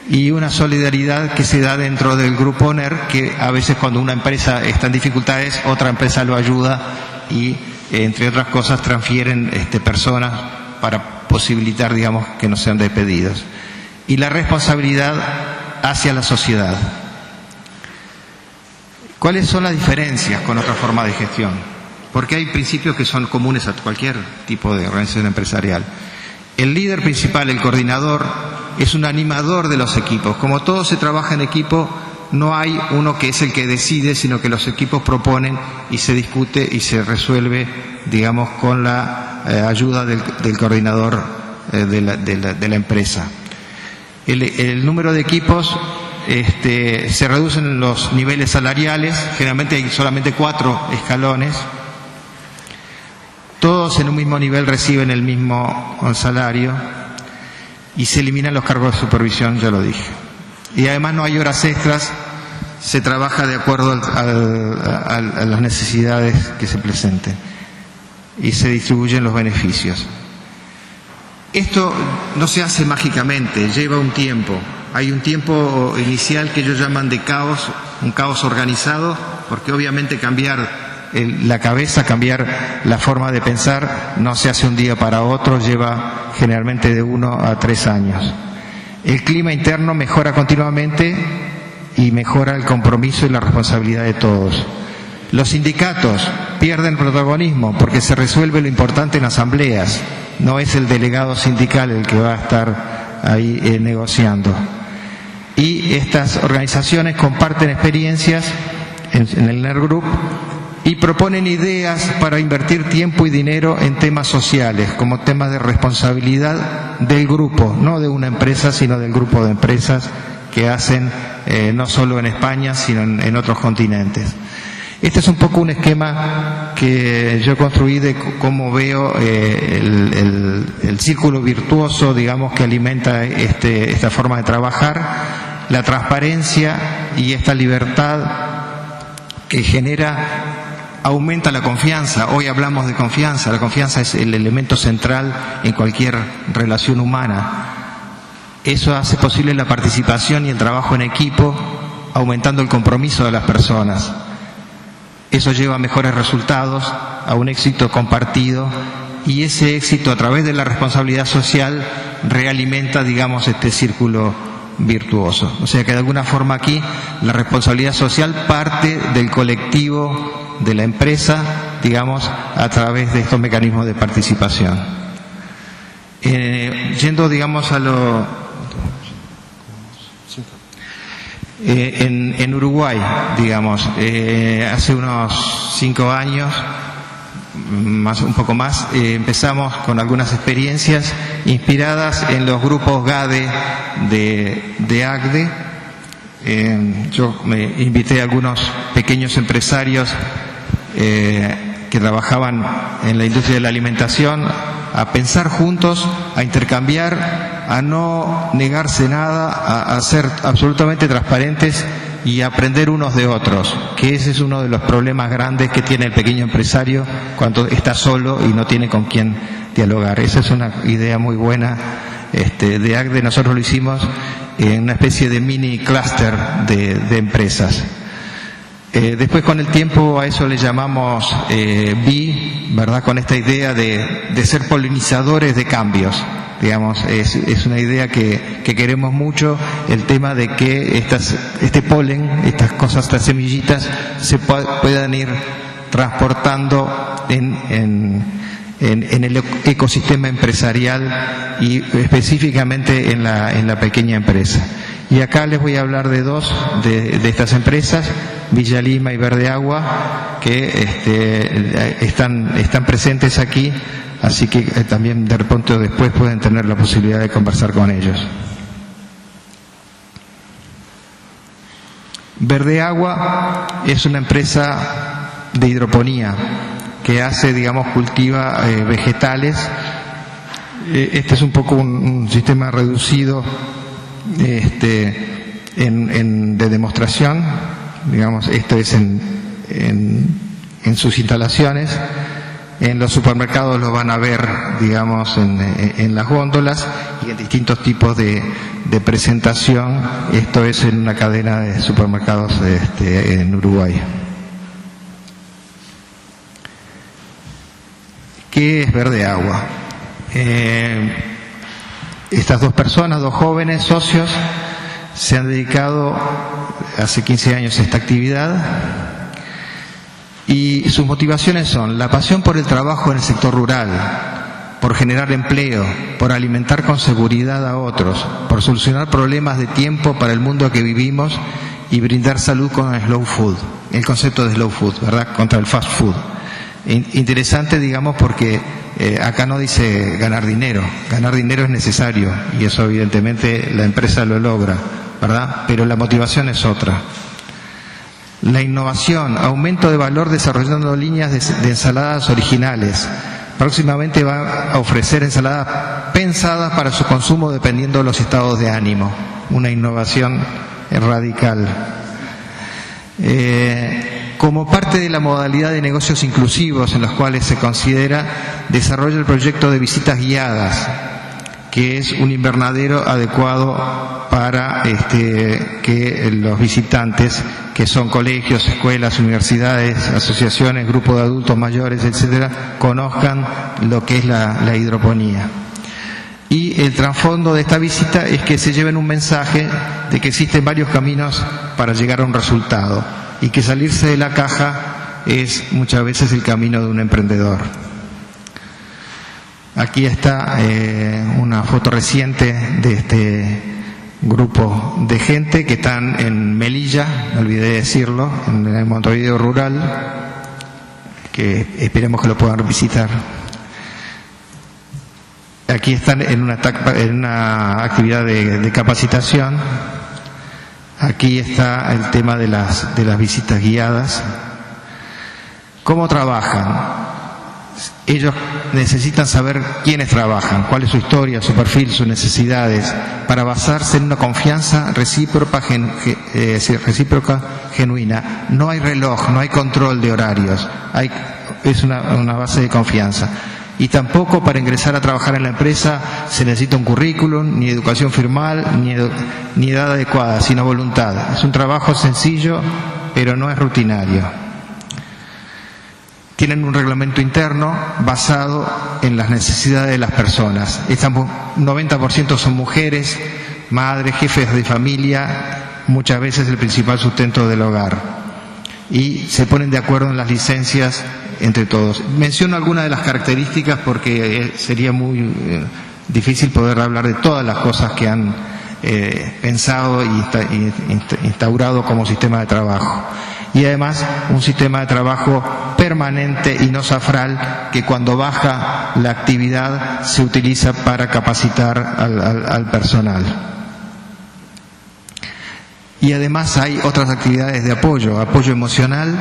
Y una solidaridad que se da dentro del grupo ONER, que a veces cuando una empresa está en dificultades, otra empresa lo ayuda y, entre otras cosas, transfieren personas para posibilitar, digamos, que no sean despedidos. Y la responsabilidad hacia la sociedad. ¿Cuáles son las diferencias con otra forma de gestión? Porque hay principios que son comunes a cualquier tipo de organización empresarial. El líder principal, el coordinador, es un animador de los equipos. Como todo se trabaja en equipo, no hay uno que es el que decide, sino que los equipos proponen y se discute y se resuelve, digamos, con la ayuda del coordinador de la empresa. El número de equipos se reducen los niveles salariales, generalmente hay solamente 4 escalones, todos en un mismo nivel reciben el mismo salario y se eliminan los cargos de supervisión, ya lo dije. Y además no hay horas extras, se trabaja de acuerdo a las necesidades que se presenten y se distribuyen los beneficios. Esto no se hace mágicamente, lleva un tiempo. Hay un tiempo inicial que ellos llaman de caos, un caos organizado, porque obviamente cambiar la cabeza, cambiar la forma de pensar, no se hace un día para otro, lleva generalmente de 1 a 3 años. El clima interno mejora continuamente y mejora el compromiso y la responsabilidad de todos. Los sindicatos pierden protagonismo porque se resuelve lo importante en asambleas, no es el delegado sindical el que va a estar ahí negociando. Y estas organizaciones comparten experiencias en el NER Group y proponen ideas para invertir tiempo y dinero en temas sociales, como temas de responsabilidad del grupo, no de una empresa, sino del grupo de empresas que hacen no solo en España, sino en otros continentes. Este es un poco un esquema que yo construí de cómo veo el círculo virtuoso, digamos, que alimenta esta forma de trabajar, la transparencia y esta libertad que genera, aumenta la confianza. Hoy hablamos de confianza, la confianza es el elemento central en cualquier relación humana. Eso hace posible la participación y el trabajo en equipo, aumentando el compromiso de las personas. Eso lleva a mejores resultados, a un éxito compartido y ese éxito a través de la responsabilidad social realimenta, digamos, este círculo virtuoso. O sea que de alguna forma aquí la responsabilidad social parte del colectivo de la empresa, digamos, a través de estos mecanismos de participación. Yendo, digamos, a lo... en Uruguay, digamos, hace unos 5 años, un poco más, empezamos con algunas experiencias inspiradas en los grupos GADE de ACDE. Yo me invité a algunos pequeños empresarios que trabajaban en la industria de la alimentación a pensar juntos, a intercambiar, a no negarse nada, a ser absolutamente transparentes y aprender unos de otros, que ese es uno de los problemas grandes que tiene el pequeño empresario cuando está solo y no tiene con quién dialogar. Esa es una idea muy buena de ACDE. Nosotros lo hicimos en una especie de mini clúster de empresas. Después, con el tiempo, a eso le llamamos BI, ¿verdad? Con esta idea de ser polinizadores de cambios. Digamos, es una idea que queremos mucho, el tema de que este polen, estas cosas, estas semillitas, se puedan ir transportando en el ecosistema empresarial y específicamente en la pequeña empresa. Y acá les voy a hablar de dos de estas empresas, Villa Lima y Verde Agua, que están presentes aquí, así que también de repente después pueden tener la posibilidad de conversar con ellos. Verde Agua es una empresa de hidroponía que hace, digamos, cultiva vegetales. Este es un poco un sistema reducido de demostración, digamos. Esto es en sus instalaciones. En los supermercados lo van a ver, digamos, en las góndolas y en distintos tipos de presentación. Esto es en una cadena de supermercados en Uruguay. ¿Qué es Verde Agua? Estas dos personas, dos jóvenes socios, se han dedicado hace 15 años a esta actividad y sus motivaciones son la pasión por el trabajo en el sector rural, por generar empleo, por alimentar con seguridad a otros, por solucionar problemas de tiempo para el mundo que vivimos y brindar salud con el slow food, el concepto de slow food, ¿verdad?, contra el fast food. Interesante, digamos, porque acá no dice ganar dinero es necesario y eso evidentemente la empresa lo logra, ¿verdad?, pero la motivación es otra. La innovación, aumento de valor desarrollando líneas de ensaladas originales. Próximamente va a ofrecer ensaladas pensadas para su consumo dependiendo de los estados de ánimo. Una innovación radical. Como parte de la modalidad de negocios inclusivos en los cuales se considera, desarrolla el proyecto de visitas guiadas, que es un invernadero adecuado para que los visitantes, que son colegios, escuelas, universidades, asociaciones, grupos de adultos mayores, etcétera, conozcan lo que es la hidroponía. Y el trasfondo de esta visita es que se lleven un mensaje de que existen varios caminos para llegar a un resultado y que salirse de la caja es muchas veces el camino de un emprendedor. Aquí está una foto reciente de este grupo de gente que están en Melilla, me olvidé de decirlo, en el Montevideo rural, que esperemos que lo puedan visitar. Aquí están en una actividad de capacitación. Aquí está el tema de las visitas guiadas. ¿Cómo trabajan? Ellos necesitan saber quiénes trabajan, cuál es su historia, su perfil, sus necesidades, para basarse en una confianza recíproca genuina. No hay reloj, no hay control de horarios, es una base de confianza. Y tampoco para ingresar a trabajar en la empresa se necesita un currículum, ni educación formal, ni edad adecuada, sino voluntad. Es un trabajo sencillo, pero no es rutinario. tienen un reglamento interno basado en las necesidades de las personas. 90% son mujeres, madres, jefes de familia, muchas veces el principal sustento del hogar. Y se ponen de acuerdo en las licencias entre todos. Menciono algunas de las características porque sería muy difícil poder hablar de todas las cosas que han pensado y instaurado como sistema de trabajo. Y además un sistema de trabajo permanente y no safral, que cuando baja la actividad se utiliza para capacitar al personal. Y además hay otras actividades de apoyo emocional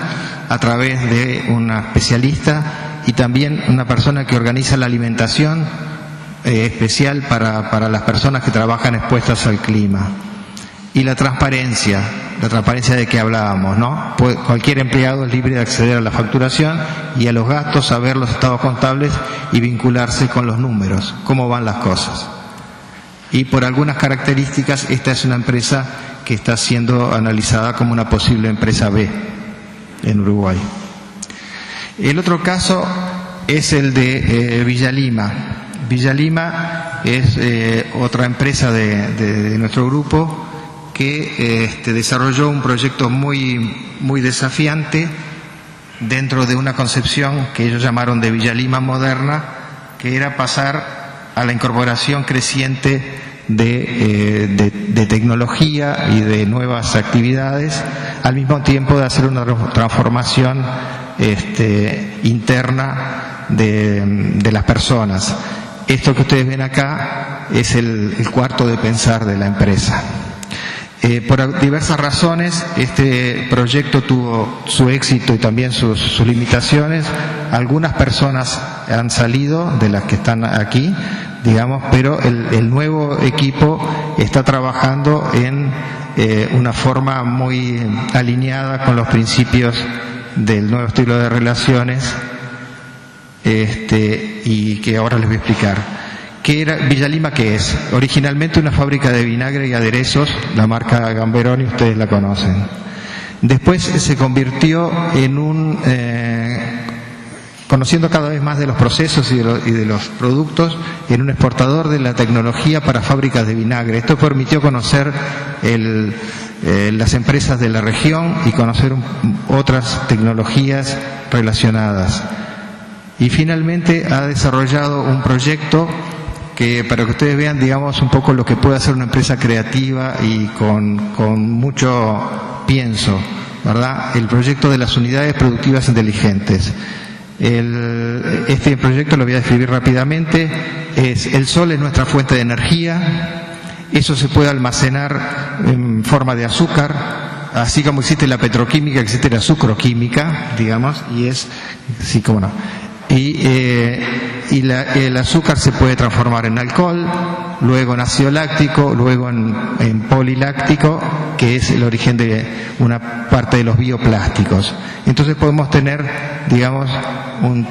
a través de una especialista y también una persona que organiza la alimentación especial para las personas que trabajan expuestas al clima. Y la transparencia de que hablábamos, ¿no? Cualquier empleado es libre de acceder a la facturación y a los gastos, saber los estados contables y vincularse con los números, cómo van las cosas. Y por algunas características, esta es una empresa que está siendo analizada como una posible empresa B en Uruguay. El otro caso es el de Villa Lima. Villa Lima es otra empresa de nuestro grupo que desarrolló un proyecto muy desafiante dentro de una concepción que ellos llamaron de Villa Lima moderna, que era pasar a la incorporación creciente de tecnología y de nuevas actividades, al mismo tiempo de hacer una transformación interna de las personas. Esto que ustedes ven acá es el cuarto de pensar de la empresa. Por diversas razones, este proyecto tuvo su éxito y también sus limitaciones. Algunas personas han salido de las que están aquí, digamos, pero el nuevo equipo está trabajando en una forma muy alineada con los principios del nuevo estilo de relaciones, y que ahora les voy a explicar. ¿Qué era Villa Lima? ¿Qué es? Originalmente una fábrica de vinagre y aderezos, la marca Gamberoni, ustedes la conocen. Después se convirtió en conociendo cada vez más de los procesos y de los productos, en un exportador de la tecnología para fábricas de vinagre. Esto permitió conocer las empresas de la región y conocer otras tecnologías relacionadas. Y finalmente ha desarrollado un proyecto que, para que ustedes vean, digamos, un poco lo que puede hacer una empresa creativa y con mucho pienso, ¿verdad? El proyecto de las unidades productivas inteligentes. Este proyecto lo voy a describir rápidamente. El sol es nuestra fuente de energía. Eso se puede almacenar en forma de azúcar, así como existe la petroquímica, existe la sucroquímica, digamos, y es, sí, cómo no. El azúcar se puede transformar en alcohol, luego en ácido láctico, luego en poliláctico, que es el origen de una parte de los bioplásticos. Entonces podemos tener, digamos,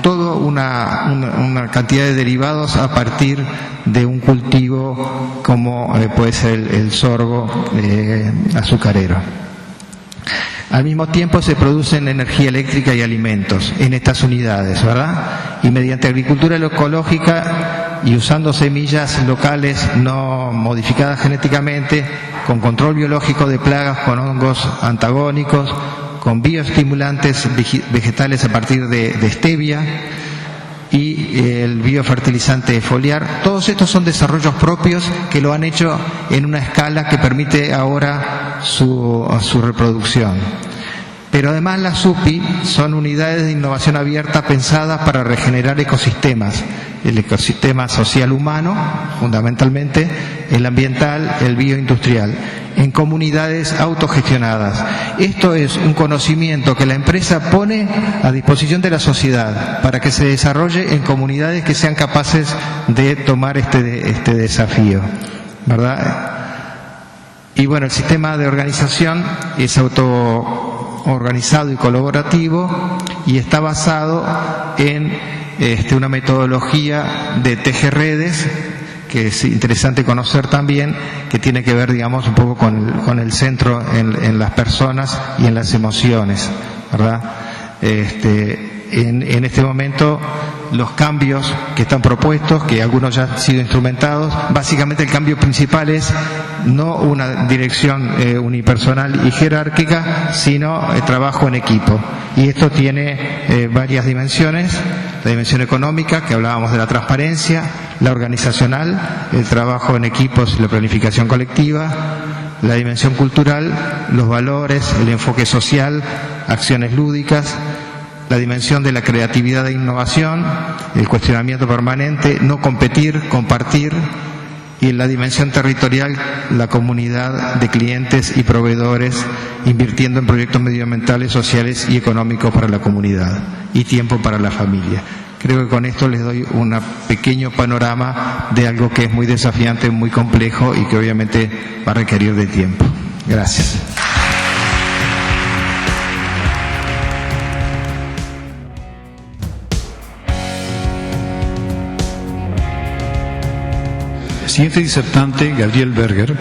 toda una cantidad de derivados a partir de un cultivo como puede ser el sorgo azucarero. Al mismo tiempo se producen energía eléctrica y alimentos en estas unidades, ¿verdad? Y mediante agricultura ecológica y usando semillas locales no modificadas genéticamente, con control biológico de plagas, con hongos antagónicos, con bioestimulantes vegetales a partir de stevia y el biofertilizante foliar. Todos estos son desarrollos propios que lo han hecho en una escala que permite ahora su reproducción. Pero además las UPI son unidades de innovación abierta pensadas para regenerar ecosistemas, el ecosistema social humano, fundamentalmente, el ambiental, el bioindustrial, en comunidades autogestionadas. Esto es un conocimiento que la empresa pone a disposición de la sociedad para que se desarrolle en comunidades que sean capaces de tomar este desafío, ¿verdad? Y bueno, el sistema de organización es autoorganizado y colaborativo y está basado en una metodología de tejer redes, que es interesante conocer también, que tiene que ver, digamos, un poco con el centro en las personas y en las emociones, ¿verdad? En este momento los cambios que están propuestos, que algunos ya han sido instrumentados, básicamente el cambio principal es no una dirección unipersonal y jerárquica, sino el trabajo en equipo. Y esto tiene varias dimensiones: la dimensión económica, que hablábamos de la transparencia; la organizacional, el trabajo en equipos y la planificación colectiva; la dimensión cultural, los valores, el enfoque social, acciones lúdicas; la dimensión de la creatividad e innovación, el cuestionamiento permanente, no competir, compartir; y en la dimensión territorial, la comunidad de clientes y proveedores invirtiendo en proyectos medioambientales, sociales y económicos para la comunidad, y tiempo para la familia. Creo que con esto les doy un pequeño panorama de algo que es muy desafiante, muy complejo y que obviamente va a requerir de tiempo. Gracias. El siguiente disertante, Gabriel Berger, va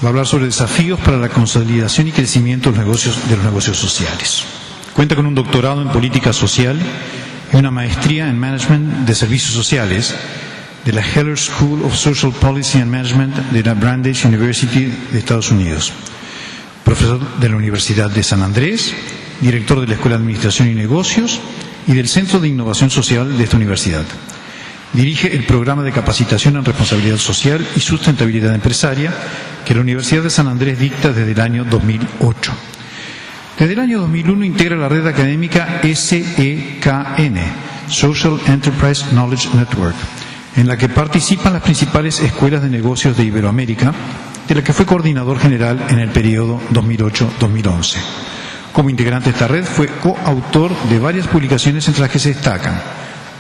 a hablar sobre desafíos para la consolidación y crecimiento de los negocios sociales. Cuenta con un doctorado en política social y una maestría en management de servicios sociales de la Heller School of Social Policy and Management de la Brandeis University de Estados Unidos. Profesor de la Universidad de San Andrés, director de la Escuela de Administración y Negocios y del Centro de Innovación Social de esta universidad. Dirige el programa de capacitación en responsabilidad social y sustentabilidad empresaria que la Universidad de San Andrés dicta desde el año 2008. Desde el año 2001 integra la red académica SEKN, Social Enterprise Knowledge Network, en la que participan las principales escuelas de negocios de Iberoamérica, de la que fue coordinador general en el periodo 2008-2011. Como integrante de esta red fue coautor de varias publicaciones entre las que se destacan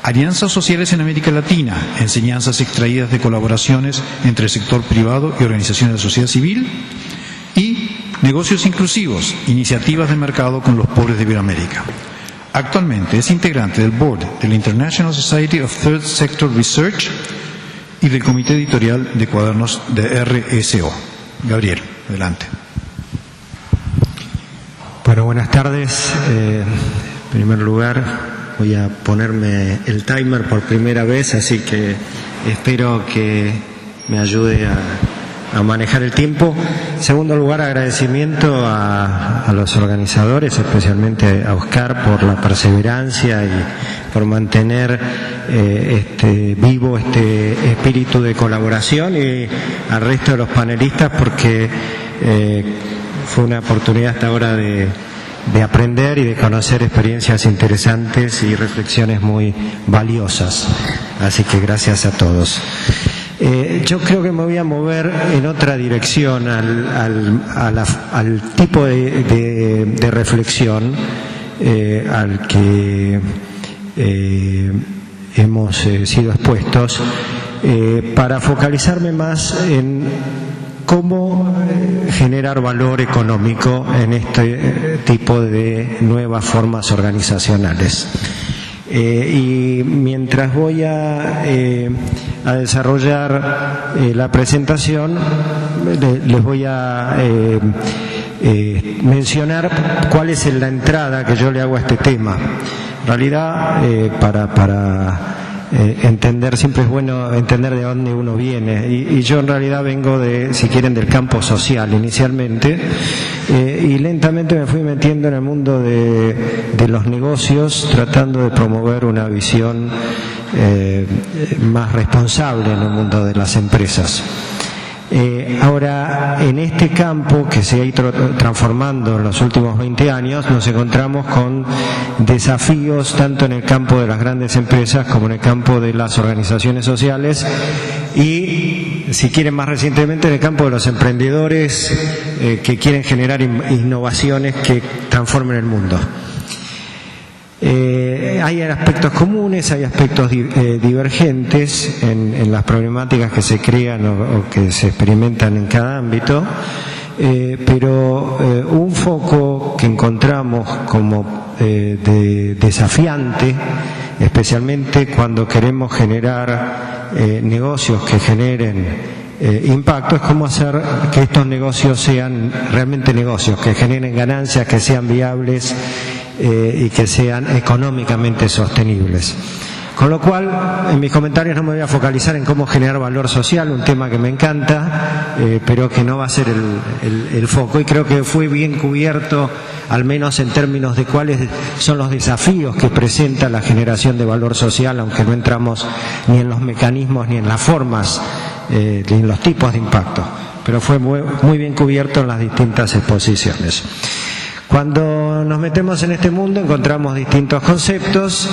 Alianzas Sociales en América Latina, enseñanzas extraídas de colaboraciones entre el sector privado y organizaciones de la sociedad civil, y Negocios Inclusivos, iniciativas de mercado con los pobres de Iberoamérica. Actualmente es integrante del Board de la International Society of Third Sector Research y del Comité Editorial de Cuadernos de RSO. Gabriel, adelante. Bueno, buenas tardes. En primer lugar, voy a ponerme el timer por primera vez, así que espero que me ayude a manejar el tiempo. En segundo lugar, agradecimiento a los organizadores, especialmente a Oscar, por la perseverancia y por mantener vivo este espíritu de colaboración, y al resto de los panelistas porque fue una oportunidad hasta ahora de aprender y de conocer experiencias interesantes y reflexiones muy valiosas. Así que gracias a todos. Yo creo que me voy a mover en otra dirección al tipo de reflexión al que hemos sido expuestos, para focalizarme más en cómo generar valor económico en este tipo de nuevas formas organizacionales. Y mientras voy a desarrollar la presentación, les voy a mencionar cuál es la entrada que yo le hago a este tema. En realidad, para entender, siempre es bueno entender de dónde uno viene, y yo en realidad vengo si quieren, del campo social inicialmente, y lentamente me fui metiendo en el mundo de los negocios, tratando de promover una visión más responsable en el mundo de las empresas. Ahora, en este campo que se ha ido transformando en los últimos 20 años, nos encontramos con desafíos tanto en el campo de las grandes empresas como en el campo de las organizaciones sociales y, si quieren más recientemente, en el campo de los emprendedores que quieren generar innovaciones que transformen el mundo. Hay aspectos comunes, hay aspectos divergentes en las problemáticas que se crean o que se experimentan en cada ámbito, pero un foco que encontramos como desafiante, especialmente cuando queremos generar negocios que generen impacto, es cómo hacer que estos negocios sean realmente negocios, que generen ganancias, que sean viables y que sean económicamente sostenibles. Con lo cual, en mis comentarios no me voy a focalizar en cómo generar valor social, un tema que me encanta, pero que no va a ser el foco. Y creo que fue bien cubierto, al menos en términos de cuáles son los desafíos que presenta la generación de valor social, aunque no entramos ni en los mecanismos ni en las formas, ni en los tipos de impacto. Pero fue muy bien cubierto en las distintas exposiciones. Cuando nos metemos en este mundo encontramos distintos conceptos,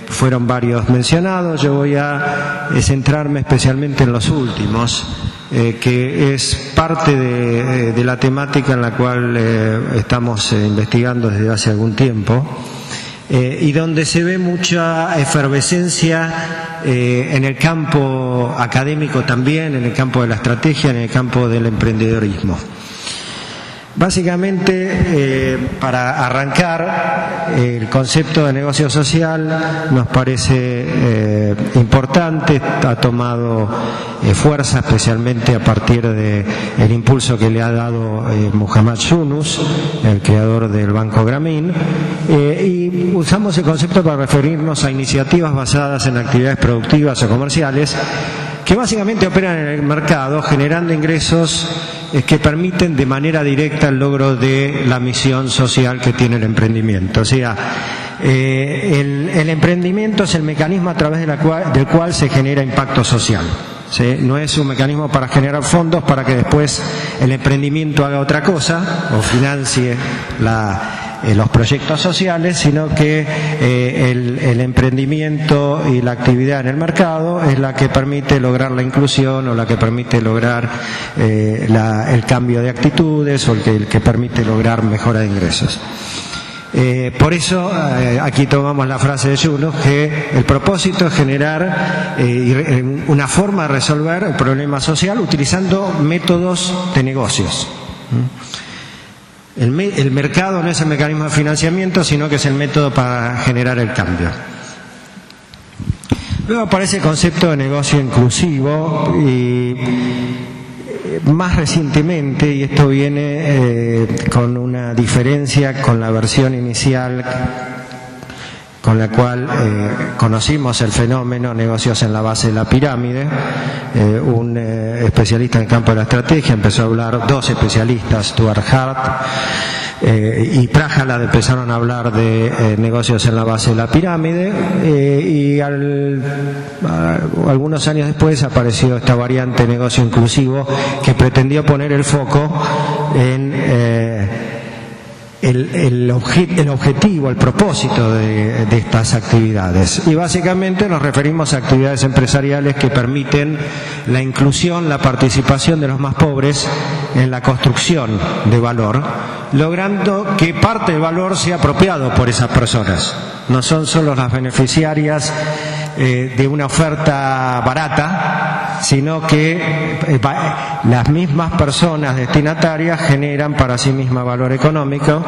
fueron varios mencionados, yo voy a centrarme especialmente en los últimos, que es parte de la temática en la cual estamos investigando desde hace algún tiempo, y donde se ve mucha efervescencia en el campo académico también, en el campo de la estrategia, en el campo del emprendedorismo. Básicamente, para arrancar, el concepto de negocio social nos parece importante, ha tomado fuerza especialmente a partir del impulso que le ha dado Muhammad Yunus, el creador del Banco Grameen, y usamos el concepto para referirnos a iniciativas basadas en actividades productivas o comerciales que básicamente operan en el mercado generando ingresos que permiten de manera directa el logro de la misión social que tiene el emprendimiento. O sea, el emprendimiento es el mecanismo a través del cual se genera impacto social. ¿Sí? No es un mecanismo para generar fondos para que después el emprendimiento haga otra cosa o financie los proyectos sociales, sino que el emprendimiento y la actividad en el mercado es la que permite lograr la inclusión o la que permite lograr el cambio de actitudes o el que permite lograr mejora de ingresos. Por eso aquí tomamos la frase de Yunus, que el propósito es generar una forma de resolver el problema social utilizando métodos de negocios. El mercado no es el mecanismo de financiamiento, sino que es el método para generar el cambio. Luego aparece el concepto de negocio inclusivo y más recientemente, y esto viene con una diferencia con la versión inicial con la cual conocimos el fenómeno negocios en la base de la pirámide, un especialista en el campo de la estrategia empezó a hablar, dos especialistas, Stuart Hart y Prahalad, empezaron a hablar de negocios en la base de la pirámide, y algunos años después apareció esta variante negocio inclusivo que pretendió poner el foco en el objetivo, el propósito de estas actividades. Y básicamente nos referimos a actividades empresariales que permiten la inclusión, la participación de los más pobres en la construcción de valor, logrando que parte del valor sea apropiado por esas personas. No son solo las beneficiarias de una oferta barata, sino que las mismas personas destinatarias generan para sí mismas valor económico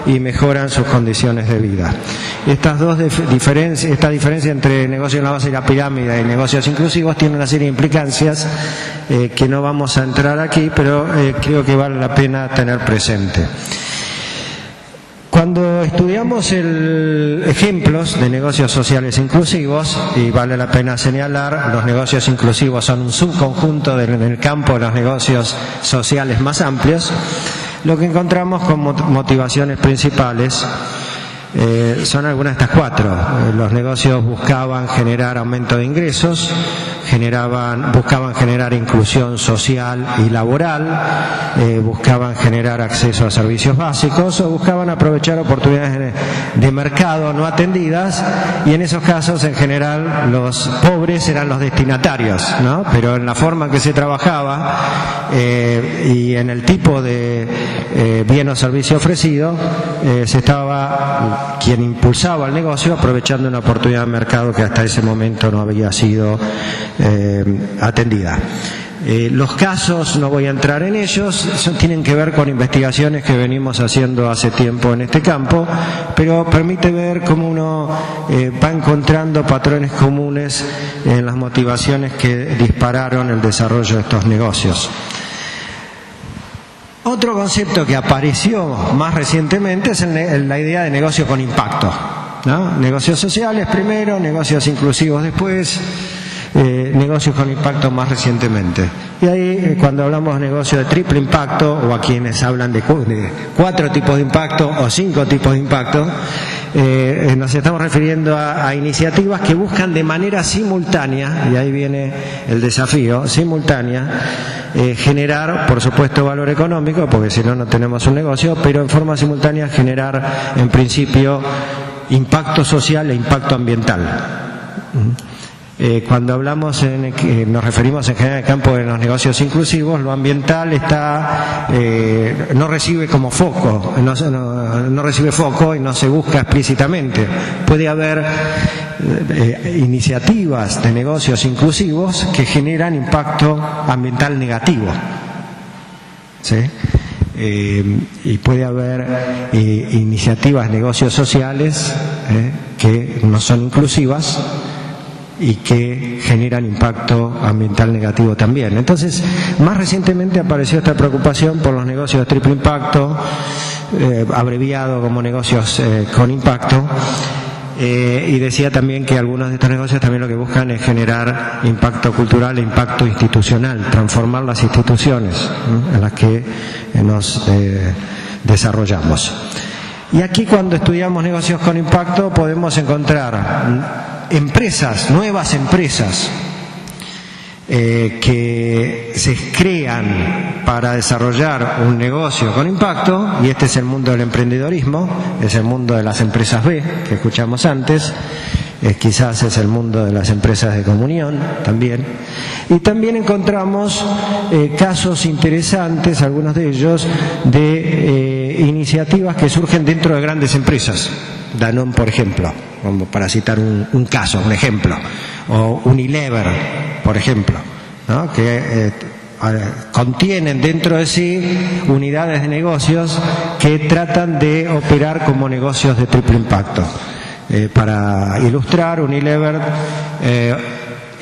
y mejoran sus condiciones de vida. Esta diferencia entre negocio en la base de la pirámide y negocios inclusivos tiene una serie de implicancias que no vamos a entrar aquí, pero creo que vale la pena tener presente. Cuando estudiamos ejemplos de negocios sociales inclusivos, y vale la pena señalar, los negocios inclusivos son un subconjunto del campo de los negocios sociales más amplios, lo que encontramos como motivaciones principales son algunas de estas cuatro. Los negocios buscaban generar aumento de ingresos, buscaban generar inclusión social y laboral, buscaban generar acceso a servicios básicos o buscaban aprovechar oportunidades de mercado no atendidas, y en esos casos en general los pobres eran los destinatarios, ¿no? Pero en la forma en que se trabajaba y en el tipo de bien o servicio ofrecido, se estaba quien impulsaba el negocio aprovechando una oportunidad de mercado que hasta ese momento no había sido atendida. Los casos, no voy a entrar en ellos, tienen que ver con investigaciones que venimos haciendo hace tiempo en este campo, pero permite ver cómo uno va encontrando patrones comunes en las motivaciones que dispararon el desarrollo de estos negocios. Otro concepto que apareció más recientemente es la idea de negocio con impacto, ¿no? Negocios sociales primero, negocios inclusivos después, negocios con impacto más recientemente. Y ahí, cuando hablamos de negocios de triple impacto, o a quienes hablan de 4 tipos de impacto o 5 tipos de impacto, nos estamos refiriendo a iniciativas que buscan de manera simultánea, y ahí viene el desafío, simultánea, generar, por supuesto, valor económico, porque si no, no tenemos un negocio, pero en forma simultánea generar, en principio, impacto social e impacto ambiental. Cuando hablamos, nos referimos en general al campo de los negocios inclusivos, lo ambiental no recibe como foco, no recibe foco y no se busca explícitamente. Puede haber iniciativas de negocios inclusivos que generan impacto ambiental negativo, ¿sí? Y puede haber iniciativas de negocios sociales que no son inclusivas y que generan impacto ambiental negativo también. Entonces, más recientemente apareció esta preocupación por los negocios de triple impacto, abreviado como negocios con impacto, y decía también que algunos de estos negocios también lo que buscan es generar impacto cultural e impacto institucional, transformar las instituciones en las que nos desarrollamos. Y aquí, cuando estudiamos negocios con impacto, podemos encontrar empresas, nuevas empresas que se crean para desarrollar un negocio con impacto, y este es el mundo del emprendedorismo, es el mundo de las empresas B que escuchamos antes, quizás es el mundo de las empresas de comunión también. Y también encontramos casos interesantes, algunos de ellos, de iniciativas que surgen dentro de grandes empresas. Danone, por ejemplo, como para citar un caso, un ejemplo, o Unilever, por ejemplo, ¿no? Que contienen dentro de sí unidades de negocios que tratan de operar como negocios de triple impacto. Para ilustrar, Unilever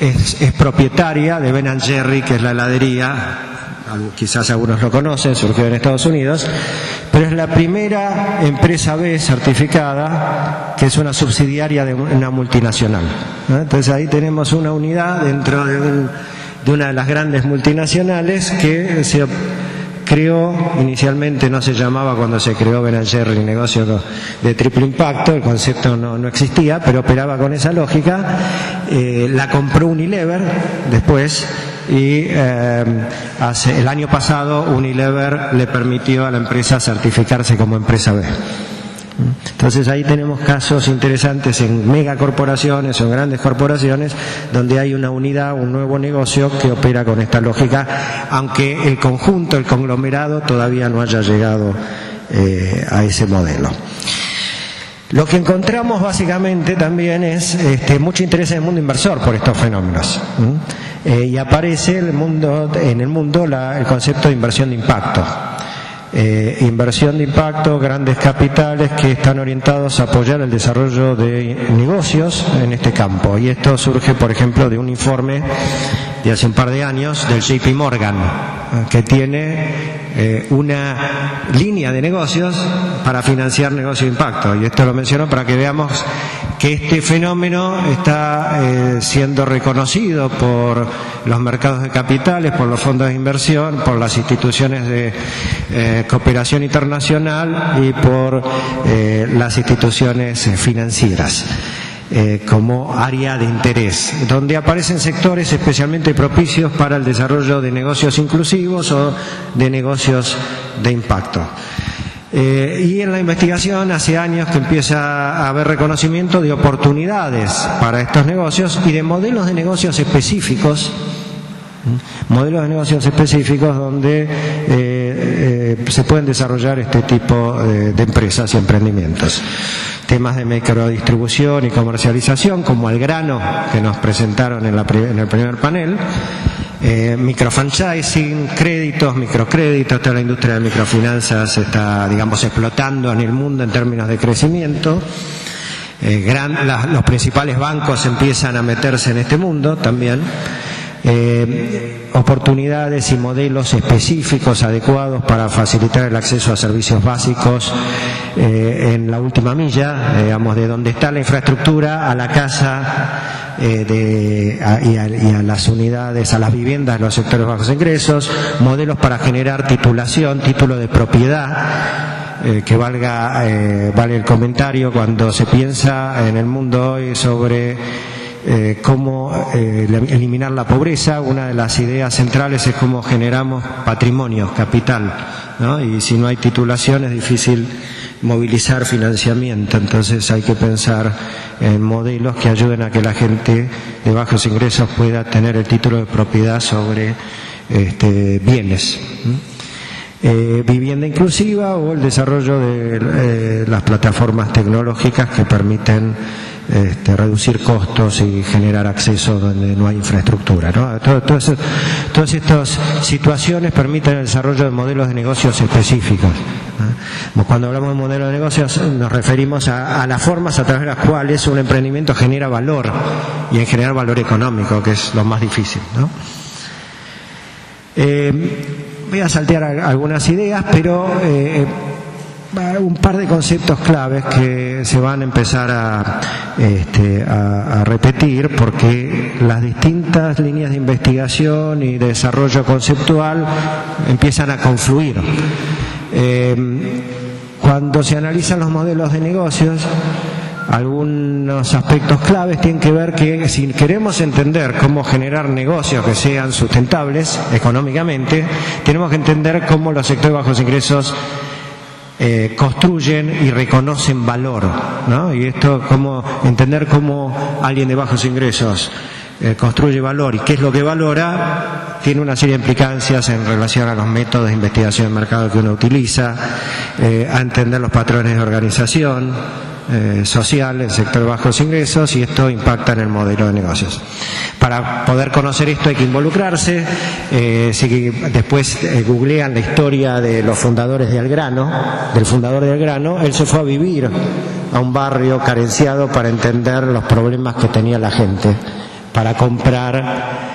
es propietaria de Ben & Jerry, que es la heladería, quizás algunos lo conocen, surgió en Estados Unidos, pero es la primera empresa B certificada que es una subsidiaria de una multinacional, ¿no? Entonces ahí tenemos una unidad dentro de una de las grandes multinacionales que se creó, inicialmente no se llamaba, cuando se creó Ben & Jerry, el negocio de triple impacto, el concepto no existía, pero operaba con esa lógica. La compró Unilever después, y el año pasado Unilever le permitió a la empresa certificarse como empresa B. Entonces ahí tenemos casos interesantes en megacorporaciones o en grandes corporaciones donde hay una unidad, un nuevo negocio que opera con esta lógica, aunque el conjunto, el conglomerado, todavía no haya llegado a ese modelo. Lo que encontramos básicamente también es mucho interés en el mundo inversor por estos fenómenos. Y aparece en el mundo el concepto de inversión de impacto. Inversión de impacto, grandes capitales que están orientados a apoyar el desarrollo de negocios en este campo. Y esto surge, por ejemplo, de un informe de hace un par de años del JP Morgan, que tiene una línea de negocios para financiar negocios de impacto. Y esto lo menciono para que veamos que este fenómeno está siendo reconocido por los mercados de capitales, por los fondos de inversión, por las instituciones de cooperación internacional y por las instituciones financieras como área de interés, donde aparecen sectores especialmente propicios para el desarrollo de negocios inclusivos o de negocios de impacto. Y en la investigación hace años que empieza a haber reconocimiento de oportunidades para estos negocios y de modelos de negocios específicos, donde se pueden desarrollar este tipo de empresas y emprendimientos. Temas de microdistribución y comercialización, como al grano, que nos presentaron en el primer panel, microfranchising, créditos, microcréditos. Toda la industria de microfinanzas está, explotando en el mundo en términos de crecimiento. Los principales bancos empiezan a meterse en este mundo también. oportunidades y modelos específicos adecuados para facilitar el acceso a servicios básicos en la última milla, digamos, de donde está la infraestructura a la casa y a las unidades, a las viviendas de los sectores bajos ingresos, modelos para generar titulación, título de propiedad, que vale el comentario cuando se piensa en el mundo hoy sobre cómo eliminar la pobreza. Una de las ideas centrales es cómo generamos patrimonio, capital, ¿no? Y si no hay titulación es difícil movilizar financiamiento, entonces hay que pensar en modelos que ayuden a que la gente de bajos ingresos pueda tener el título de propiedad sobre bienes. Vivienda inclusiva o el desarrollo de las plataformas tecnológicas que permiten reducir costos y generar acceso donde no hay infraestructura, ¿no? Todas estas situaciones permiten el desarrollo de modelos de negocios específicos, ¿no? Cuando hablamos de modelos de negocios nos referimos a las formas a través de las cuales un emprendimiento genera valor, y en general valor económico, que es lo más difícil, ¿no? Voy a saltear algunas ideas, pero un par de conceptos claves que se van a empezar a repetir, porque las distintas líneas de investigación y desarrollo conceptual empiezan a confluir. Cuando se analizan los modelos de negocios, algunos aspectos claves tienen que ver que si queremos entender cómo generar negocios que sean sustentables económicamente, tenemos que entender cómo los sectores de bajos ingresos construyen y reconocen valor, ¿no? Y esto, como entender cómo alguien de bajos ingresos construye valor y qué es lo que valora, tiene una serie de implicancias en relación a los métodos de investigación del mercado que uno utiliza, a entender los patrones de organización social en el sector de bajos ingresos, y esto impacta en el modelo de negocios. Para poder conocer esto hay que involucrarse. Si después googlean la historia de los fundadores de Algrano, del fundador de Algrano, él se fue a vivir a un barrio carenciado para entender los problemas que tenía la gente, para comprar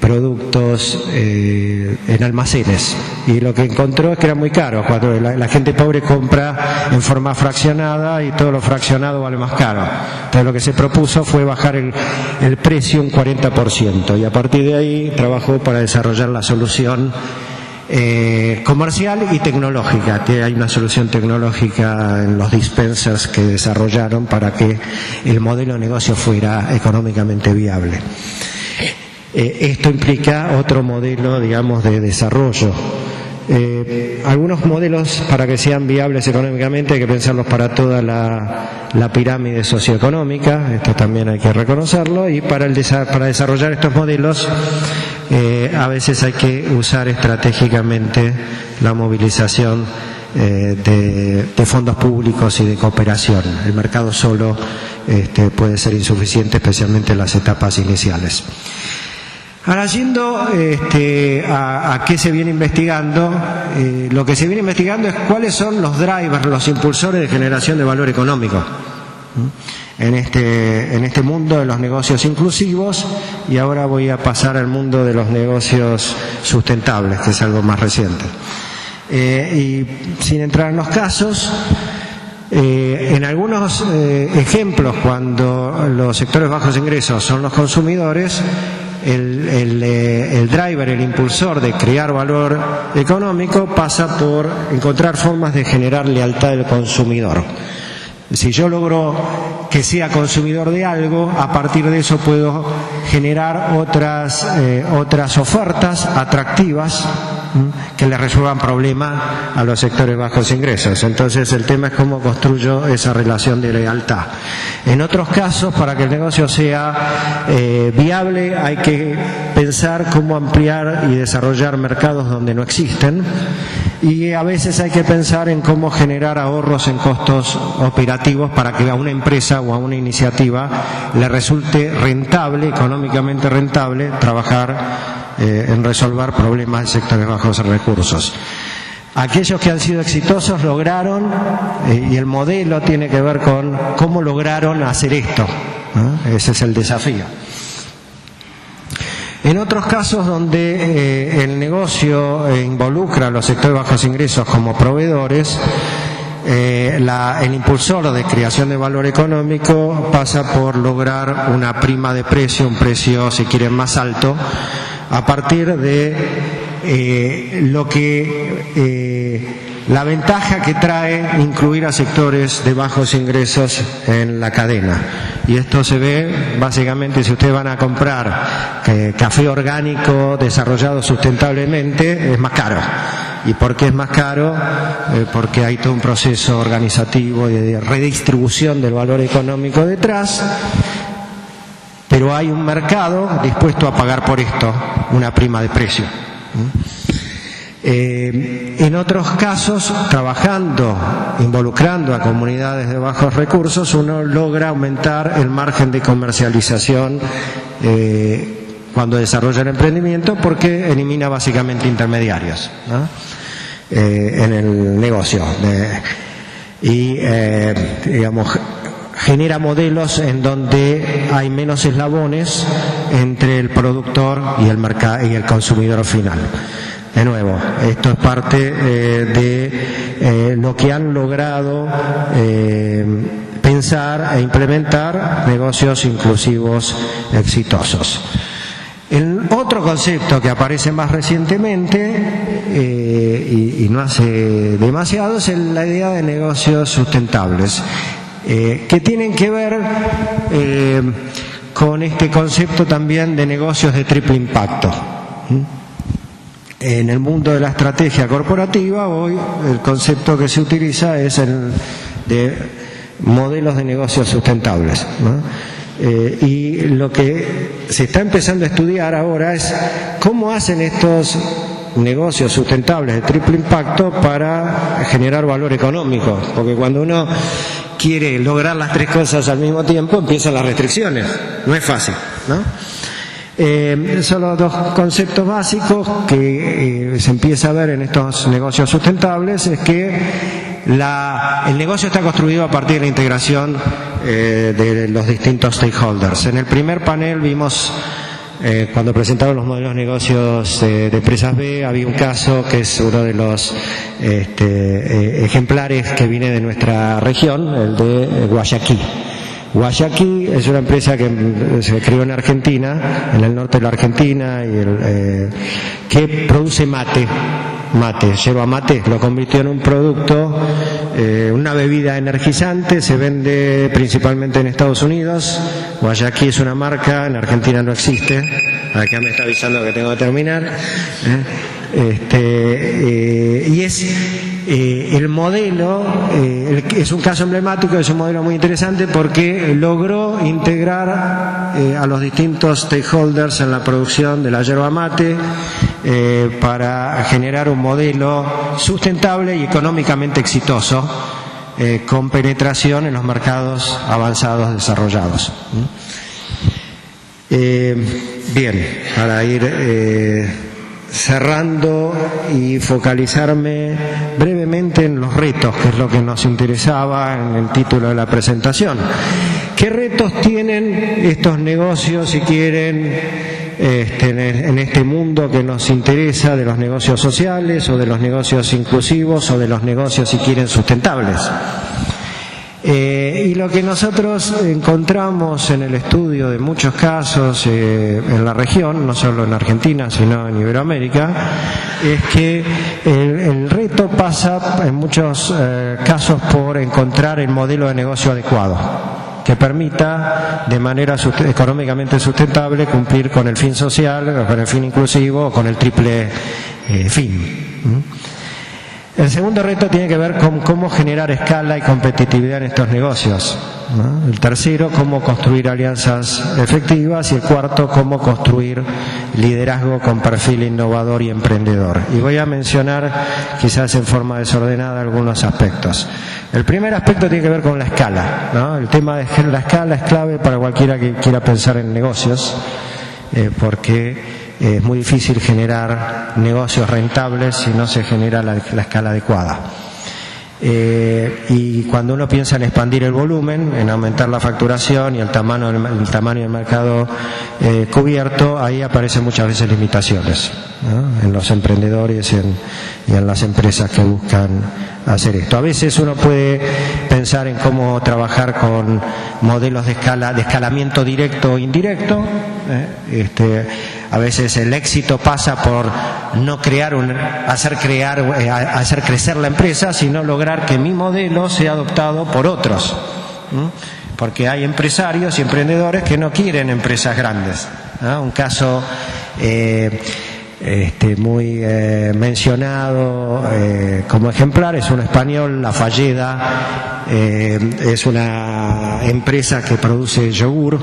productos en almacenes, y lo que encontró es que era muy caro. Cuando la gente pobre compra en forma fraccionada y todo lo fraccionado vale más caro, entonces lo que se propuso fue bajar el precio un 40%, y a partir de ahí trabajó para desarrollar la solución comercial y tecnológica. Que hay una solución tecnológica en los dispensers que desarrollaron para que el modelo de negocio fuera económicamente viable. Esto implica otro modelo, digamos, de desarrollo. Algunos modelos, para que sean viables económicamente, hay que pensarlos para toda la pirámide socioeconómica, esto también hay que reconocerlo, y para desarrollar estos modelos a veces hay que usar estratégicamente la movilización de fondos públicos y de cooperación. El mercado solo puede ser insuficiente, especialmente en las etapas iniciales. Ahora, yendo a qué se viene investigando, lo que se viene investigando es cuáles son los drivers, los impulsores de generación de valor económico en este mundo de los negocios inclusivos, y ahora voy a pasar al mundo de los negocios sustentables, que es algo más reciente. Y sin entrar en los casos, en algunos ejemplos, cuando los sectores bajos ingresos son los consumidores, el driver, el impulsor de crear valor económico pasa por encontrar formas de generar lealtad del consumidor. Si yo logro que sea consumidor de algo, a partir de eso puedo generar otras ofertas atractivas que le resuelvan problemas a los sectores bajos ingresos. Entonces el tema es cómo construyo esa relación de lealtad. En otros casos, para que el negocio sea viable, hay que pensar cómo ampliar y desarrollar mercados donde no existen, y a veces hay que pensar en cómo generar ahorros en costos operativos para que a una empresa o a una iniciativa le resulte rentable, económicamente rentable, trabajar en resolver problemas de sectores bajos recursos. Aquellos que han sido exitosos lograron, y el modelo tiene que ver con cómo lograron hacer esto, ¿no? Ese es el desafío. En otros casos donde el negocio involucra a los sectores de bajos ingresos como proveedores, el impulsor de creación de valor económico pasa por lograr una prima de precio, un precio, si quieren, más alto, a partir de lo que la ventaja que trae incluir a sectores de bajos ingresos en la cadena. Y esto se ve básicamente si ustedes van a comprar café orgánico desarrollado sustentablemente, es más caro. ¿Y por qué es más caro? Porque hay todo un proceso organizativo y de redistribución del valor económico detrás, pero hay un mercado dispuesto a pagar por esto una prima de precio. En otros casos, trabajando, involucrando a comunidades de bajos recursos, uno logra aumentar el margen de comercialización cuando desarrolla el emprendimiento, porque elimina básicamente intermediarios, ¿no? En el negocio digamos, genera modelos en donde hay menos eslabones entre el productor y el mercado y el consumidor final. De nuevo, esto es parte de lo que han logrado pensar e implementar negocios inclusivos exitosos. El otro concepto que aparece más recientemente y no hace demasiado es la idea de negocios sustentables, que tienen que ver con este concepto también de negocios de triple impacto. En el mundo de la estrategia corporativa, hoy el concepto que se utiliza es el de modelos de negocios sustentables, ¿no? Y lo que se está empezando a estudiar ahora es cómo hacen estos negocios sustentables de triple impacto para generar valor económico, porque cuando uno quiere lograr las tres cosas al mismo tiempo empiezan las restricciones, no es fácil, ¿no? Solo dos conceptos básicos que se empieza a ver en estos negocios sustentables es que el negocio está construido a partir de la integración de los distintos stakeholders. En el primer panel vimos, cuando presentaron los modelos de negocios de empresas B, había un caso que es uno de los ejemplares que viene de nuestra región, el de Guayaquil. Guayaquil es una empresa que se creó en Argentina, en el norte de la Argentina, que produce mate, yerba mate, lo convirtió en un producto, una bebida energizante, se vende principalmente en Estados Unidos. Guayaquil es una marca, en Argentina no existe, acá me está avisando que tengo que terminar. Y es el modelo, es un caso emblemático, es un modelo muy interesante porque logró integrar a los distintos stakeholders en la producción de la yerba mate para generar un modelo sustentable y económicamente exitoso, con penetración en los mercados avanzados desarrollados. Bien, para ir cerrando y focalizarme brevemente en los retos, que es lo que nos interesaba en el título de la presentación. ¿Qué retos tienen estos negocios, si quieren, en este mundo que nos interesa, de los negocios sociales o de los negocios inclusivos o de los negocios, si quieren, sustentables? Y lo que nosotros encontramos en el estudio de muchos casos en la región, no solo en Argentina, sino en Iberoamérica, es que el reto pasa en muchos casos por encontrar el modelo de negocio adecuado, que permita de manera económicamente sustentable cumplir con el fin social, con el fin inclusivo o con el triple fin. El segundo reto tiene que ver con cómo generar escala y competitividad en estos negocios, ¿no? El tercero, cómo construir alianzas efectivas, y el cuarto, cómo construir liderazgo con perfil innovador y emprendedor. Y voy a mencionar, quizás en forma desordenada, algunos aspectos. El primer aspecto tiene que ver con la escala, ¿no? El tema de la escala es clave para cualquiera que quiera pensar en negocios, porque es muy difícil generar negocios rentables si no se genera la escala adecuada. Y cuando uno piensa en expandir el volumen, en aumentar la facturación y el tamaño del mercado cubierto, ahí aparecen muchas veces limitaciones, ¿no?, en los emprendedores y en las empresas que buscan hacer esto. A veces uno puede pensar en cómo trabajar con modelos de escalamiento directo o indirecto. A veces el éxito pasa por no hacer crecer la empresa, sino lograr que mi modelo sea adoptado por otros. Porque hay empresarios y emprendedores que no quieren empresas grandes, ¿no? Un caso muy mencionado como ejemplar es un español, La Falleda. Es una empresa que produce yogur